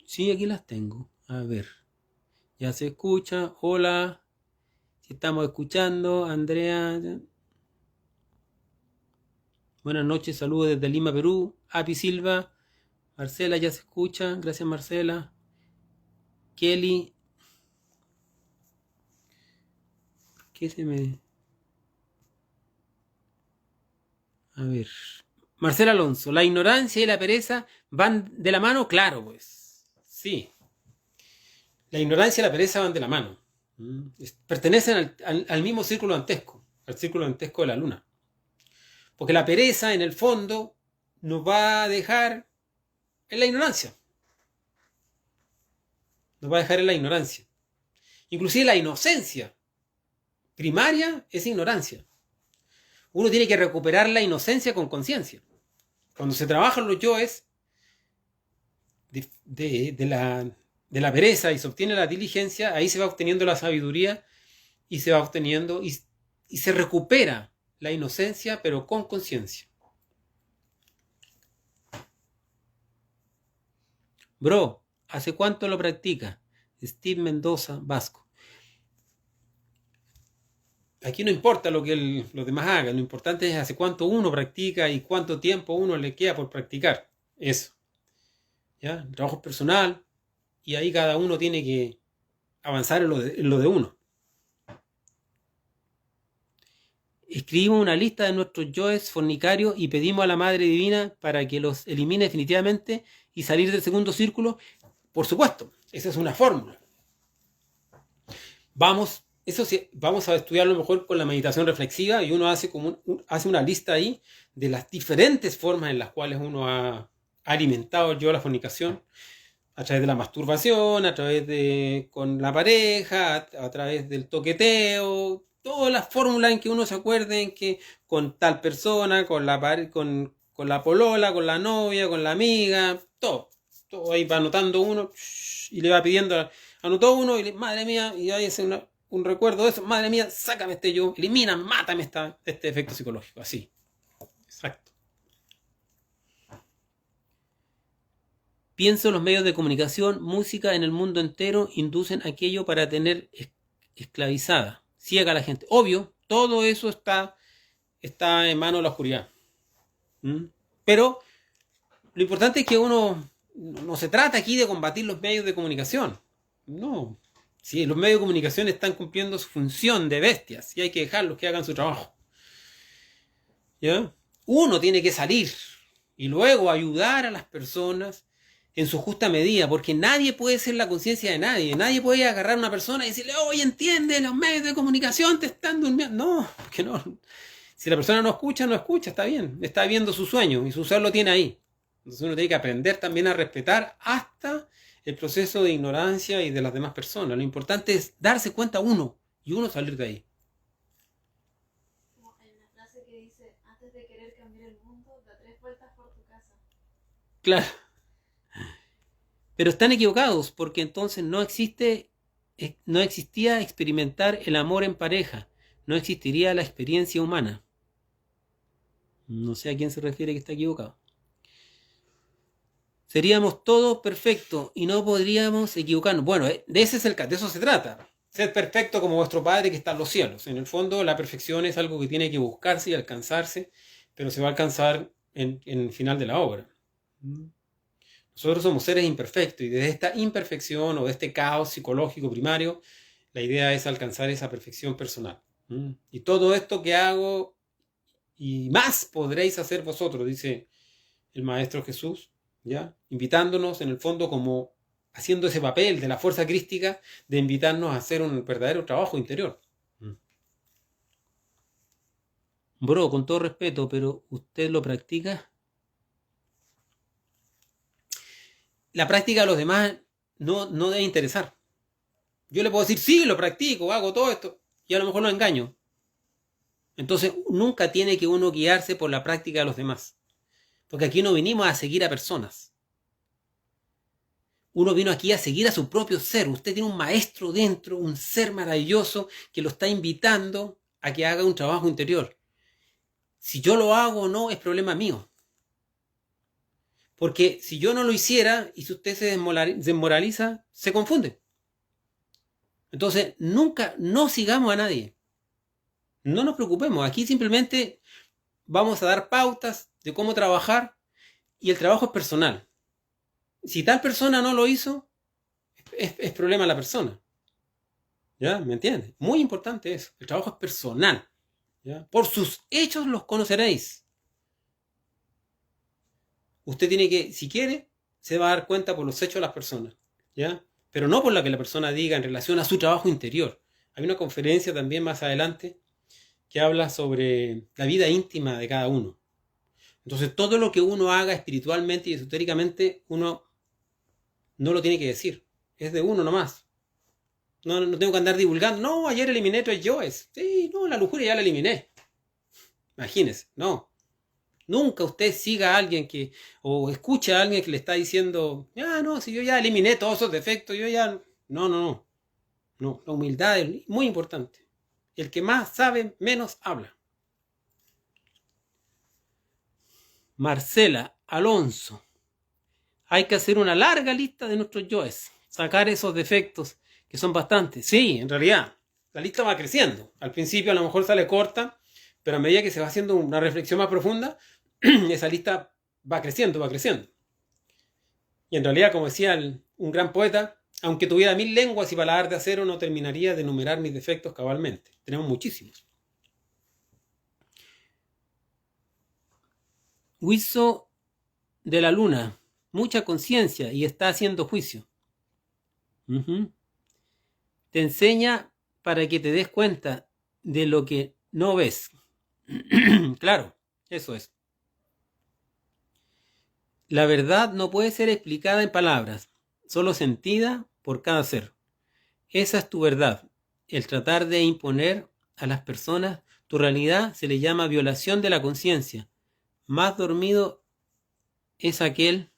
Sí, aquí las tengo. A ver. Ya se escucha. Hola. Si estamos escuchando. Andrea. Buenas noches. Saludos desde Lima, Perú. Api Silva. Marcela ya se escucha. Gracias, Marcela. Kelly. ¿Qué se me...? A ver. Marcela Alonso. ¿La ignorancia y la pereza van de la mano? Claro, pues. Sí. La ignorancia y la pereza van de la mano. Pertenecen al mismo círculo dantesco, al círculo dantesco de la luna. Porque la pereza, en el fondo, nos va a dejar en la ignorancia. Nos va a dejar en la ignorancia. Inclusive la inocencia primaria es ignorancia. Uno tiene que recuperar la inocencia con conciencia. Cuando se trabajan los yoes de la pereza y se obtiene la diligencia, ahí se va obteniendo la sabiduría y se va obteniendo y se recupera la inocencia, pero con conciencia. Bro, ¿hace cuánto lo practica? Steve Mendoza, Vasco. Aquí no importa lo que los demás hagan, lo importante es hace cuánto uno practica y cuánto tiempo uno le queda por practicar. Eso. ¿Ya? El trabajo personal, y ahí cada uno tiene que avanzar en lo de uno. Escribimos una lista de nuestros yoes fornicarios y pedimos a la Madre Divina para que los elimine definitivamente y salir del segundo círculo. Por supuesto, esa es una fórmula. Vamos a estudiarlo mejor con la meditación reflexiva y uno hace una lista ahí de las diferentes formas en las cuales uno ha alimentado el yo de la fornicación, a través de la masturbación, a través de con la pareja, a través del toqueteo, todas las fórmulas en que uno se acuerde en que con tal persona, con la polola, con la novia, con la amiga, todo ahí va anotando uno y le va pidiendo, anotó uno y madre mía, y ahí es un recuerdo de eso, madre mía, sácame este yo, elimina, mátame este efecto psicológico, así. Exacto. Pienso los medios de comunicación, música en el mundo entero inducen aquello para tener esclavizada, ciega a la gente. Obvio, todo eso está en manos de la oscuridad. Pero lo importante es que uno no se trata aquí de combatir los medios de comunicación. No. Sí, los medios de comunicación están cumpliendo su función de bestias y hay que dejarlos que hagan su trabajo. ¿Ya? Uno tiene que salir y luego ayudar a las personas en su justa medida, porque nadie puede ser la conciencia de nadie. Nadie puede agarrar a una persona y decirle, oye, entiende, los medios de comunicación te están durmiendo. No, porque no. Si la persona no escucha, está bien. Está viendo su sueño y su ser lo tiene ahí. Entonces uno tiene que aprender también a respetar hasta el proceso de ignorancia y de las demás personas. Lo importante es darse cuenta uno y uno salir de ahí. Como hay una frase que dice, antes de querer cambiar el mundo, da 3 vueltas por tu casa. Claro. Pero están equivocados, porque entonces no existía experimentar el amor en pareja, no existiría la experiencia humana. No sé a quién se refiere que está equivocado. Seríamos todos perfectos y no podríamos equivocarnos. Bueno, de eso se trata. Ser perfecto como vuestro Padre que está en los cielos. En el fondo, la perfección es algo que tiene que buscarse y alcanzarse, pero se va a alcanzar en el final de la obra. Nosotros somos seres imperfectos y desde esta imperfección o de este caos psicológico primario, la idea es alcanzar esa perfección personal. Y todo esto que hago y más podréis hacer vosotros, dice el Maestro Jesús, ¿ya? Invitándonos en el fondo como haciendo ese papel de la fuerza crística de invitarnos a hacer un verdadero trabajo interior. Bro, con todo respeto, pero ¿usted lo practica? La práctica a los demás no debe interesar. Yo le puedo decir, sí, lo practico, hago todo esto, y a lo mejor lo engaño. Entonces, nunca tiene que uno guiarse por la práctica de los demás. Porque aquí no vinimos a seguir a personas. Uno vino aquí a seguir a su propio ser. Usted tiene un maestro dentro, un ser maravilloso que lo está invitando a que haga un trabajo interior. Si yo lo hago o no es problema mío. Porque si yo no lo hiciera y si usted se desmoraliza, se confunde. Entonces, nunca, no sigamos a nadie. No nos preocupemos. Aquí simplemente vamos a dar pautas de cómo trabajar y el trabajo es personal. Si tal persona no lo hizo, es problema de la persona. ¿Ya? ¿Me entiendes? Muy importante eso. El trabajo es personal. ¿Ya? Por sus hechos los conoceréis. Usted tiene que, si quiere, se va a dar cuenta por los hechos de las personas. ¿Ya? Pero no por lo que la persona diga en relación a su trabajo interior. Hay una conferencia también más adelante que habla sobre la vida íntima de cada uno. Entonces, todo lo que uno haga espiritualmente y esotéricamente, uno no lo tiene que decir. Es de uno nomás. No tengo que andar divulgando. No, ayer eliminé 3 yoes. Sí, no, la lujuria ya la eliminé. Imagínese, no. Nunca usted siga a alguien que, o escuche a alguien que le está diciendo, no, si yo ya eliminé todos esos defectos, yo ya... No, la humildad es muy importante. El que más sabe, menos habla. Marcela Alonso. Hay que hacer una larga lista de nuestros yoes. Sacar esos defectos, que son bastantes. Sí, en realidad, la lista va creciendo. Al principio a lo mejor sale corta, pero a medida que se va haciendo una reflexión más profunda, esa lista va creciendo, va creciendo. Y en realidad, como decía un gran poeta, aunque tuviera 1000 lenguas y paladar de acero, no terminaría de enumerar mis defectos cabalmente. Tenemos muchísimos. Huizo de la luna. Mucha conciencia y está haciendo juicio. Te enseña para que te des cuenta de lo que no ves. Claro, eso es. La verdad no puede ser explicada en palabras, solo sentida por cada ser. Esa es tu verdad. El tratar de imponer a las personas tu realidad se le llama violación de la conciencia. Más dormido es aquel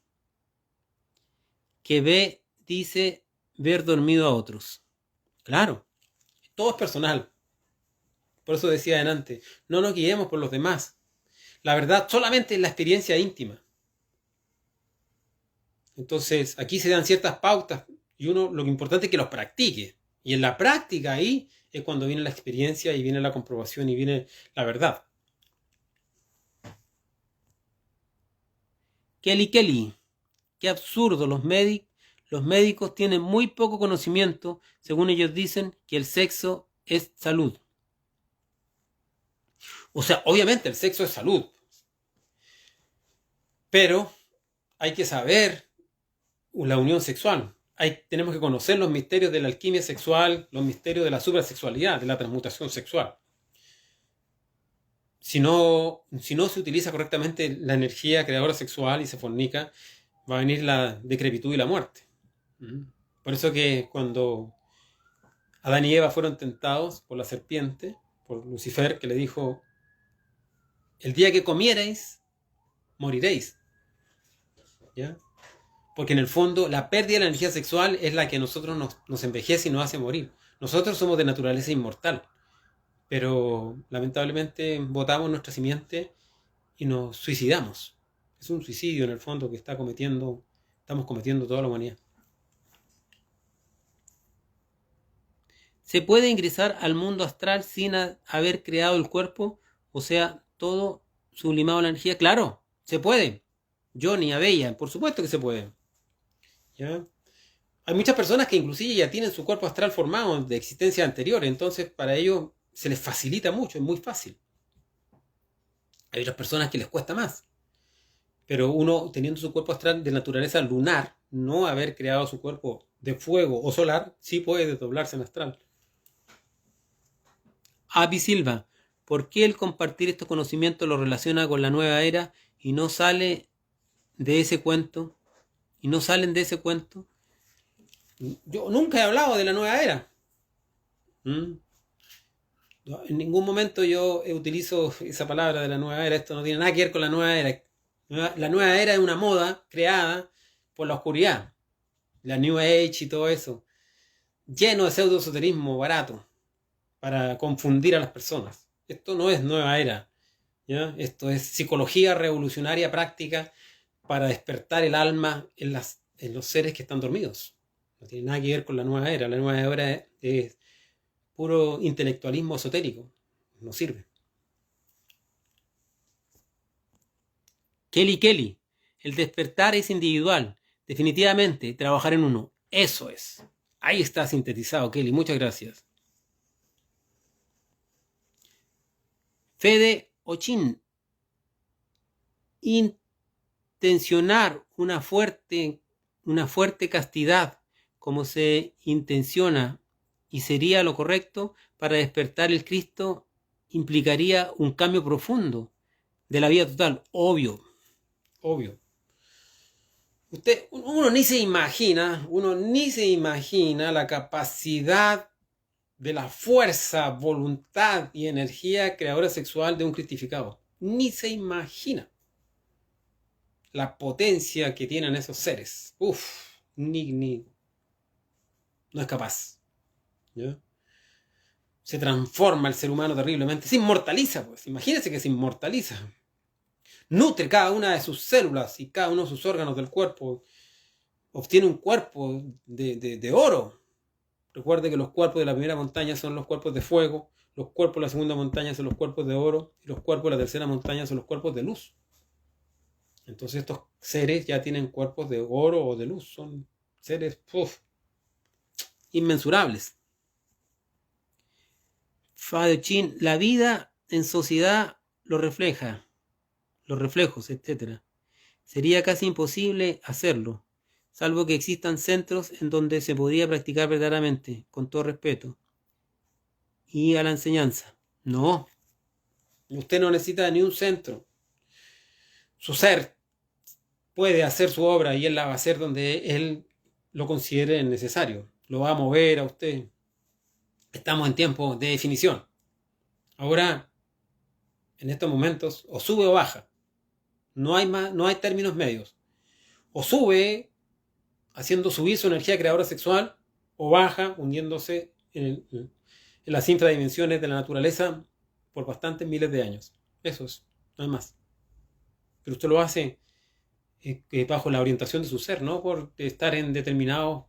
que ve, dice, ver dormido a otros. Claro, todo es personal. Por eso decía adelante, no nos guiemos por los demás. La verdad solamente es la experiencia íntima. Entonces, aquí se dan ciertas pautas y uno lo importante es que los practique. Y en la práctica ahí es cuando viene la experiencia y viene la comprobación y viene la verdad. Kelly, qué absurdo, los médicos tienen muy poco conocimiento, según ellos dicen que el sexo es salud. O sea, obviamente el sexo es salud, pero hay que saber la unión sexual. Tenemos que conocer los misterios de la alquimia sexual, los misterios de la suprasexualidad, de la transmutación sexual. Si no se utiliza correctamente la energía creadora sexual y se fornica, va a venir la decrepitud y la muerte. Por eso que cuando Adán y Eva fueron tentados por la serpiente, por Lucifer, que le dijo, el día que comiereis, moriréis. ¿Ya? Porque en el fondo la pérdida de la energía sexual es la que a nosotros nos envejece y nos hace morir. Nosotros somos de naturaleza inmortal, pero lamentablemente botamos nuestra simiente y nos suicidamos. Es un suicidio en el fondo que estamos cometiendo toda la humanidad. ¿Se puede ingresar al mundo astral sin haber creado el cuerpo? O sea, todo sublimado a la energía. Claro, Se puede. Johnny, Abella, por supuesto que se puede. ¿Ya? Hay muchas personas que inclusive ya tienen su cuerpo astral formado de existencias anteriores, entonces para ellos se les facilita mucho, es muy fácil. Hay otras personas que les cuesta más. Pero uno, teniendo su cuerpo astral de naturaleza lunar, no haber creado su cuerpo de fuego o solar, sí puede desdoblarse en astral. Api Silva, ¿por qué el compartir estos conocimientos lo relaciona con la nueva era y no sale de ese cuento? ¿Y no salen de ese cuento? Yo nunca he hablado de la nueva era. En ningún momento yo utilizo esa palabra de la nueva era. Esto no tiene nada que ver con la nueva era. La nueva era es una moda creada por la oscuridad. La New Age y todo eso. Lleno de pseudo-esoterismo barato para confundir a las personas. Esto no es nueva era. ¿Ya? Esto es psicología revolucionaria práctica para despertar el alma en los seres que están dormidos. No tiene nada que ver con la nueva era. La nueva era es puro intelectualismo esotérico. No sirve. Kelly, el despertar es individual. Definitivamente, trabajar en uno. Eso es. Ahí está sintetizado, Kelly. Muchas gracias. Fede Ochin. Intencionar una fuerte castidad como se intenciona y sería lo correcto para despertar el Cristo implicaría un cambio profundo de la vida total. Obvio. Uno ni se imagina la capacidad de la fuerza, voluntad y energía creadora sexual de un cristificado. Ni se imagina la potencia que tienen esos seres. No es capaz. ¿Ya? Se transforma el ser humano terriblemente. Se inmortaliza, pues. Imagínense que se inmortaliza. Nutre cada una de sus células y cada uno de sus órganos del cuerpo. Obtiene un cuerpo de oro. Recuerde que los cuerpos de la primera montaña son los cuerpos de fuego, los cuerpos de la segunda montaña son los cuerpos de oro y los cuerpos de la tercera montaña son los cuerpos de luz. Entonces estos seres ya tienen cuerpos de oro o de luz. Son seres inmensurables. Fadechin, la vida en sociedad lo refleja. Los reflejos, etc. Sería casi imposible hacerlo, salvo que existan centros en donde se podría practicar verdaderamente, con todo respeto, y a la enseñanza. No, usted no necesita ni un centro. Su ser puede hacer su obra y él la va a hacer donde él lo considere necesario. Lo va a mover a usted. Estamos en tiempo de definición. Ahora, en estos momentos, o sube o baja. No hay términos medios. O sube haciendo subir su energía creadora sexual, o baja hundiéndose en las infradimensiones de la naturaleza por bastantes miles de años. Eso es, no hay más. Pero usted lo hace bajo la orientación de su ser, no por estar en determinadas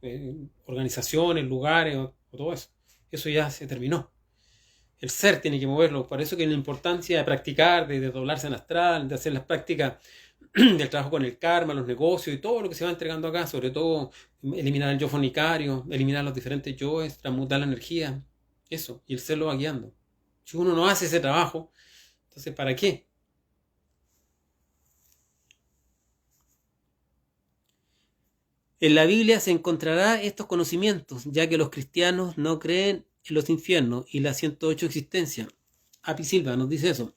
organizaciones, lugares o todo eso. Eso ya se terminó. El ser tiene que moverlo. Por eso que la importancia de practicar, de doblarse en astral, de hacer las prácticas del trabajo con el karma, los negocios y todo lo que se va entregando acá, sobre todo eliminar el yo fonicario, eliminar los diferentes yoes, transmutar la energía, eso, y el ser lo va guiando. Si uno no hace ese trabajo, entonces ¿para qué? En la Biblia se encontrará estos conocimientos, ya que los cristianos no creen en los infiernos y la 108 existencia. Api Silva nos dice eso.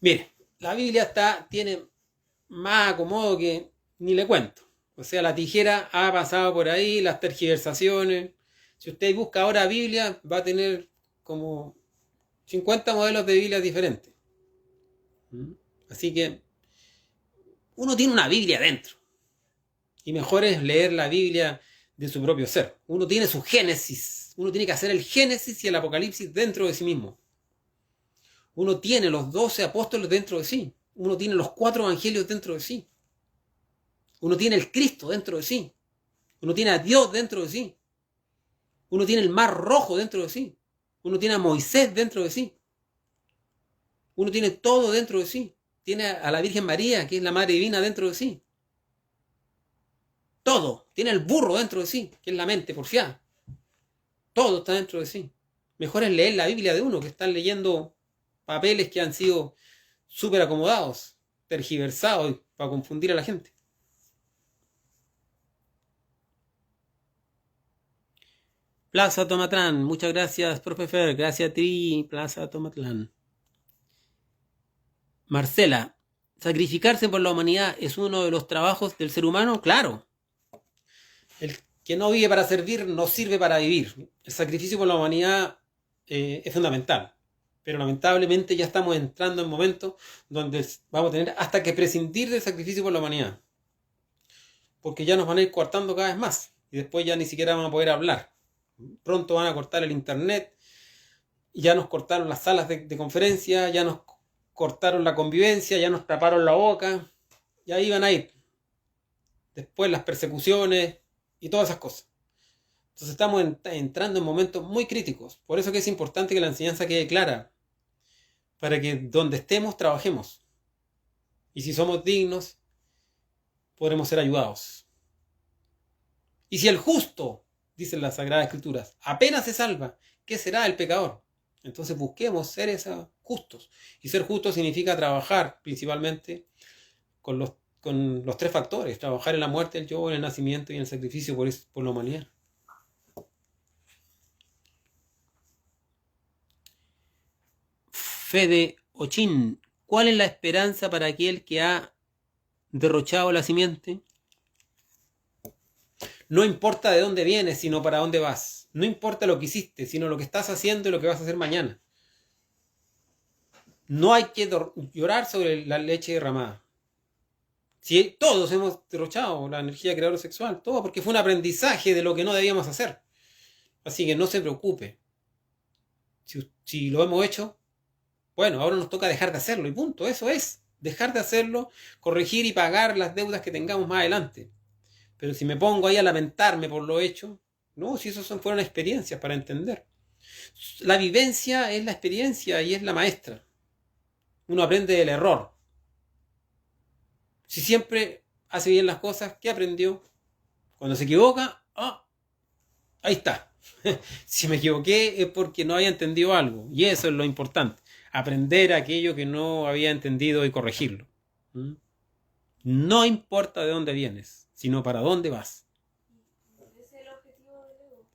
Mire, la Biblia tiene más acomodo que ni le cuento. O sea, la tijera ha pasado por ahí, las tergiversaciones. Si usted busca ahora Biblia, va a tener como 50 modelos de Biblia diferentes. Así que uno tiene una Biblia dentro. Y mejor es leer la Biblia de su propio ser. Uno tiene su génesis. Uno tiene que hacer el génesis y el apocalipsis dentro de sí mismo. Uno tiene los 12 apóstoles dentro de sí. Uno tiene los 4 evangelios dentro de sí. Uno tiene el Cristo dentro de sí. Uno tiene a Dios dentro de sí. Uno tiene el mar rojo dentro de sí. Uno tiene a Moisés dentro de sí. Uno tiene todo dentro de sí. tiene a la Virgen María, que es la Madre Divina, dentro de sí. Todo. Tiene el burro dentro de sí, que es la mente porfiada. Todo está dentro de sí. Mejor es leer la Biblia de uno, que están leyendo papeles que han sido súper acomodados, tergiversados para confundir a la gente. Plaza Tomatlán, muchas gracias, profe Fer, gracias a ti, Plaza Tomatlán. Marcela, ¿sacrificarse por la humanidad es uno de los trabajos del ser humano? Claro. El que no vive para servir no sirve para vivir. El sacrificio por la humanidad es fundamental. Pero lamentablemente ya estamos entrando en momentos donde vamos a tener hasta que prescindir del sacrificio por la humanidad. Porque ya nos van a ir cortando cada vez más. Y después ya ni siquiera van a poder hablar. Pronto van a cortar el internet. Ya nos cortaron las salas de conferencia. Ya nos cortaron la convivencia. Ya nos taparon la boca. Y ahí van a ir. Después las persecuciones y todas esas cosas. Entonces estamos entrando en momentos muy críticos. Por eso que es importante que la enseñanza quede clara. Para que donde estemos trabajemos. Y si somos dignos, podremos ser ayudados. Y si el justo, dicen las Sagradas Escrituras, apenas se salva, ¿qué será el pecador? Entonces busquemos ser justos. Y ser justo significa trabajar principalmente con los tres factores. Trabajar en la muerte, el yo, en el nacimiento y en el sacrificio por la humanidad. Fede Ochín, ¿cuál es la esperanza para aquel que ha derrochado la simiente? No importa de dónde vienes, sino para dónde vas. No importa lo que hiciste, sino lo que estás haciendo y lo que vas a hacer mañana. No hay que llorar sobre la leche derramada. Si todos hemos derrochado la energía creadora sexual, todo porque fue un aprendizaje de lo que no debíamos hacer. Así que no se preocupe. Si lo hemos hecho, bueno, ahora nos toca dejar de hacerlo y punto. Eso es, dejar de hacerlo, corregir y pagar las deudas que tengamos más adelante. Pero si me pongo ahí a lamentarme por lo hecho, no, si esos fueron experiencias para entender. La vivencia es la experiencia y es la maestra. Uno aprende del error. Si siempre hace bien las cosas, ¿qué aprendió? Cuando se equivoca, ahí está. Si me equivoqué es porque no había entendido algo. Y eso es lo importante. Aprender aquello que no había entendido y corregirlo. No importa de dónde vienes, sino para dónde vas. Ese es el objetivo del ego.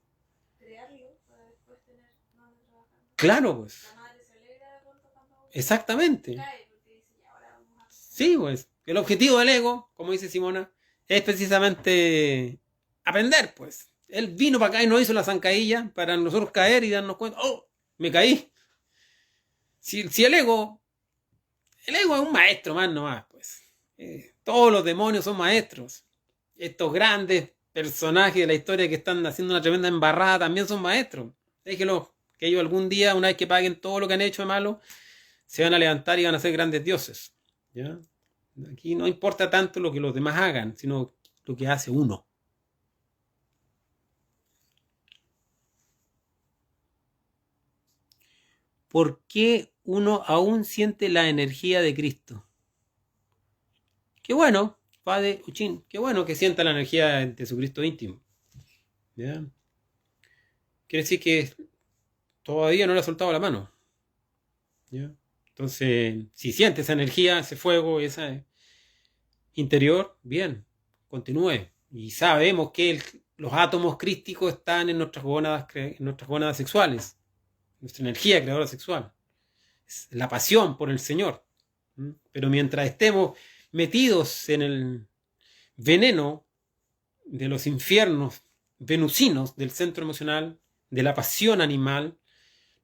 Crearlo para después tener más trabajando. Claro, pues. La madre se alegra de pronto cuando Exactamente. cae porque dice, ya ahora vamos a... Sí, pues. El objetivo del ego, como dice Simona, es precisamente aprender, pues. Él vino para acá y no hizo la zancadilla para nosotros caer y darnos cuenta, me caí. Si el ego es un maestro más nomás, pues. Todos los demonios son maestros. Estos grandes personajes de la historia que están haciendo una tremenda embarrada también son maestros. Déjelo, que ellos algún día, una vez que paguen todo lo que han hecho de malo, se van a levantar y van a ser grandes dioses. ¿Ya? Aquí no importa tanto lo que los demás hagan, sino lo que hace uno. ¿Por qué uno aún siente la energía de Cristo? Qué bueno, Padre Uchín, qué bueno que sienta la energía de su Cristo íntimo. ¿Ya? Quiere decir que todavía no le ha soltado la mano. ¿Ya? Entonces, si siente esa energía, ese fuego, esa interior, bien, continúe. Y sabemos que los átomos crísticos están en nuestras gónadas sexuales. Nuestra energía creadora sexual. Es la pasión por el Señor. Pero mientras estemos metidos en el veneno de los infiernos venusinos del centro emocional, de la pasión animal,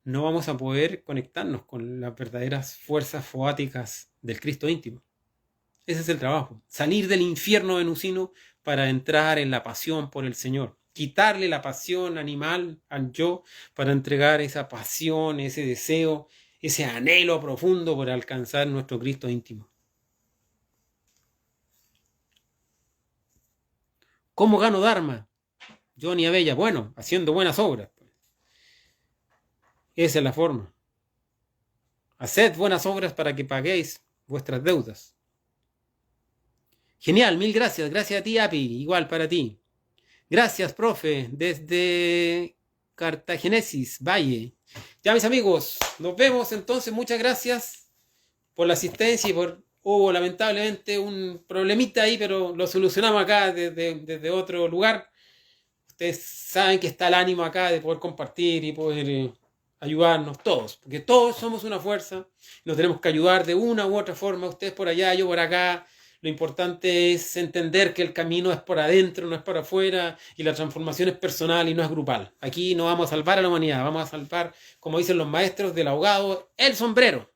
no vamos a poder conectarnos con las verdaderas fuerzas foáticas del Cristo íntimo. Ese es el trabajo. Salir del infierno venusino para entrar en la pasión por el Señor. Quitarle la pasión animal al yo para entregar esa pasión, ese deseo, ese anhelo profundo por alcanzar nuestro Cristo íntimo. ¿Cómo gano Dharma? Johnny Abella, bueno, haciendo buenas obras. Esa es la forma. Haced buenas obras para que paguéis vuestras deudas. Genial, mil gracias. Gracias a ti, Api. Igual para ti. Gracias, profe. Desde Cartagenesis, Valle. Ya, mis amigos, nos vemos entonces. Muchas gracias por la asistencia y hubo lamentablemente un problemita ahí, pero lo solucionamos acá desde otro lugar. Ustedes saben que está el ánimo acá de poder compartir y poder ayudarnos todos, porque todos somos una fuerza, nos tenemos que ayudar de una u otra forma, ustedes por allá, yo por acá. Lo importante es entender que el camino es por adentro, no es por afuera, y la transformación es personal y no es grupal. Aquí no vamos a salvar a la humanidad, vamos a salvar, como dicen los maestros, del ahogado, el sombrero.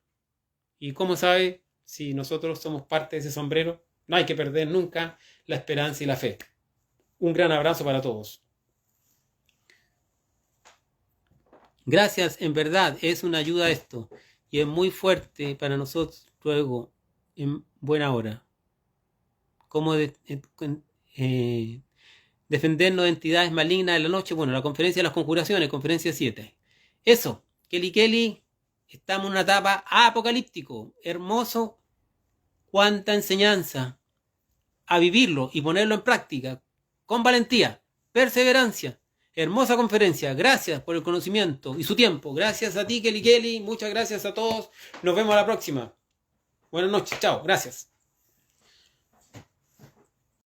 ¿Y cómo sabe si nosotros somos parte de ese sombrero? No hay que perder nunca la esperanza y la fe. Un gran abrazo para todos. Gracias, en verdad, es una ayuda esto, y es muy fuerte para nosotros luego, en buena hora. Cómo defendernos de entidades malignas en la noche. Bueno, la conferencia de las conjuraciones, conferencia 7. Eso, Kelly, estamos en una etapa apocalíptico, hermoso, cuánta enseñanza, a vivirlo y ponerlo en práctica, con valentía, perseverancia. Hermosa conferencia, gracias por el conocimiento y su tiempo. Gracias a ti, Kelly, muchas gracias a todos. Nos vemos a la próxima. Buenas noches, chao, gracias.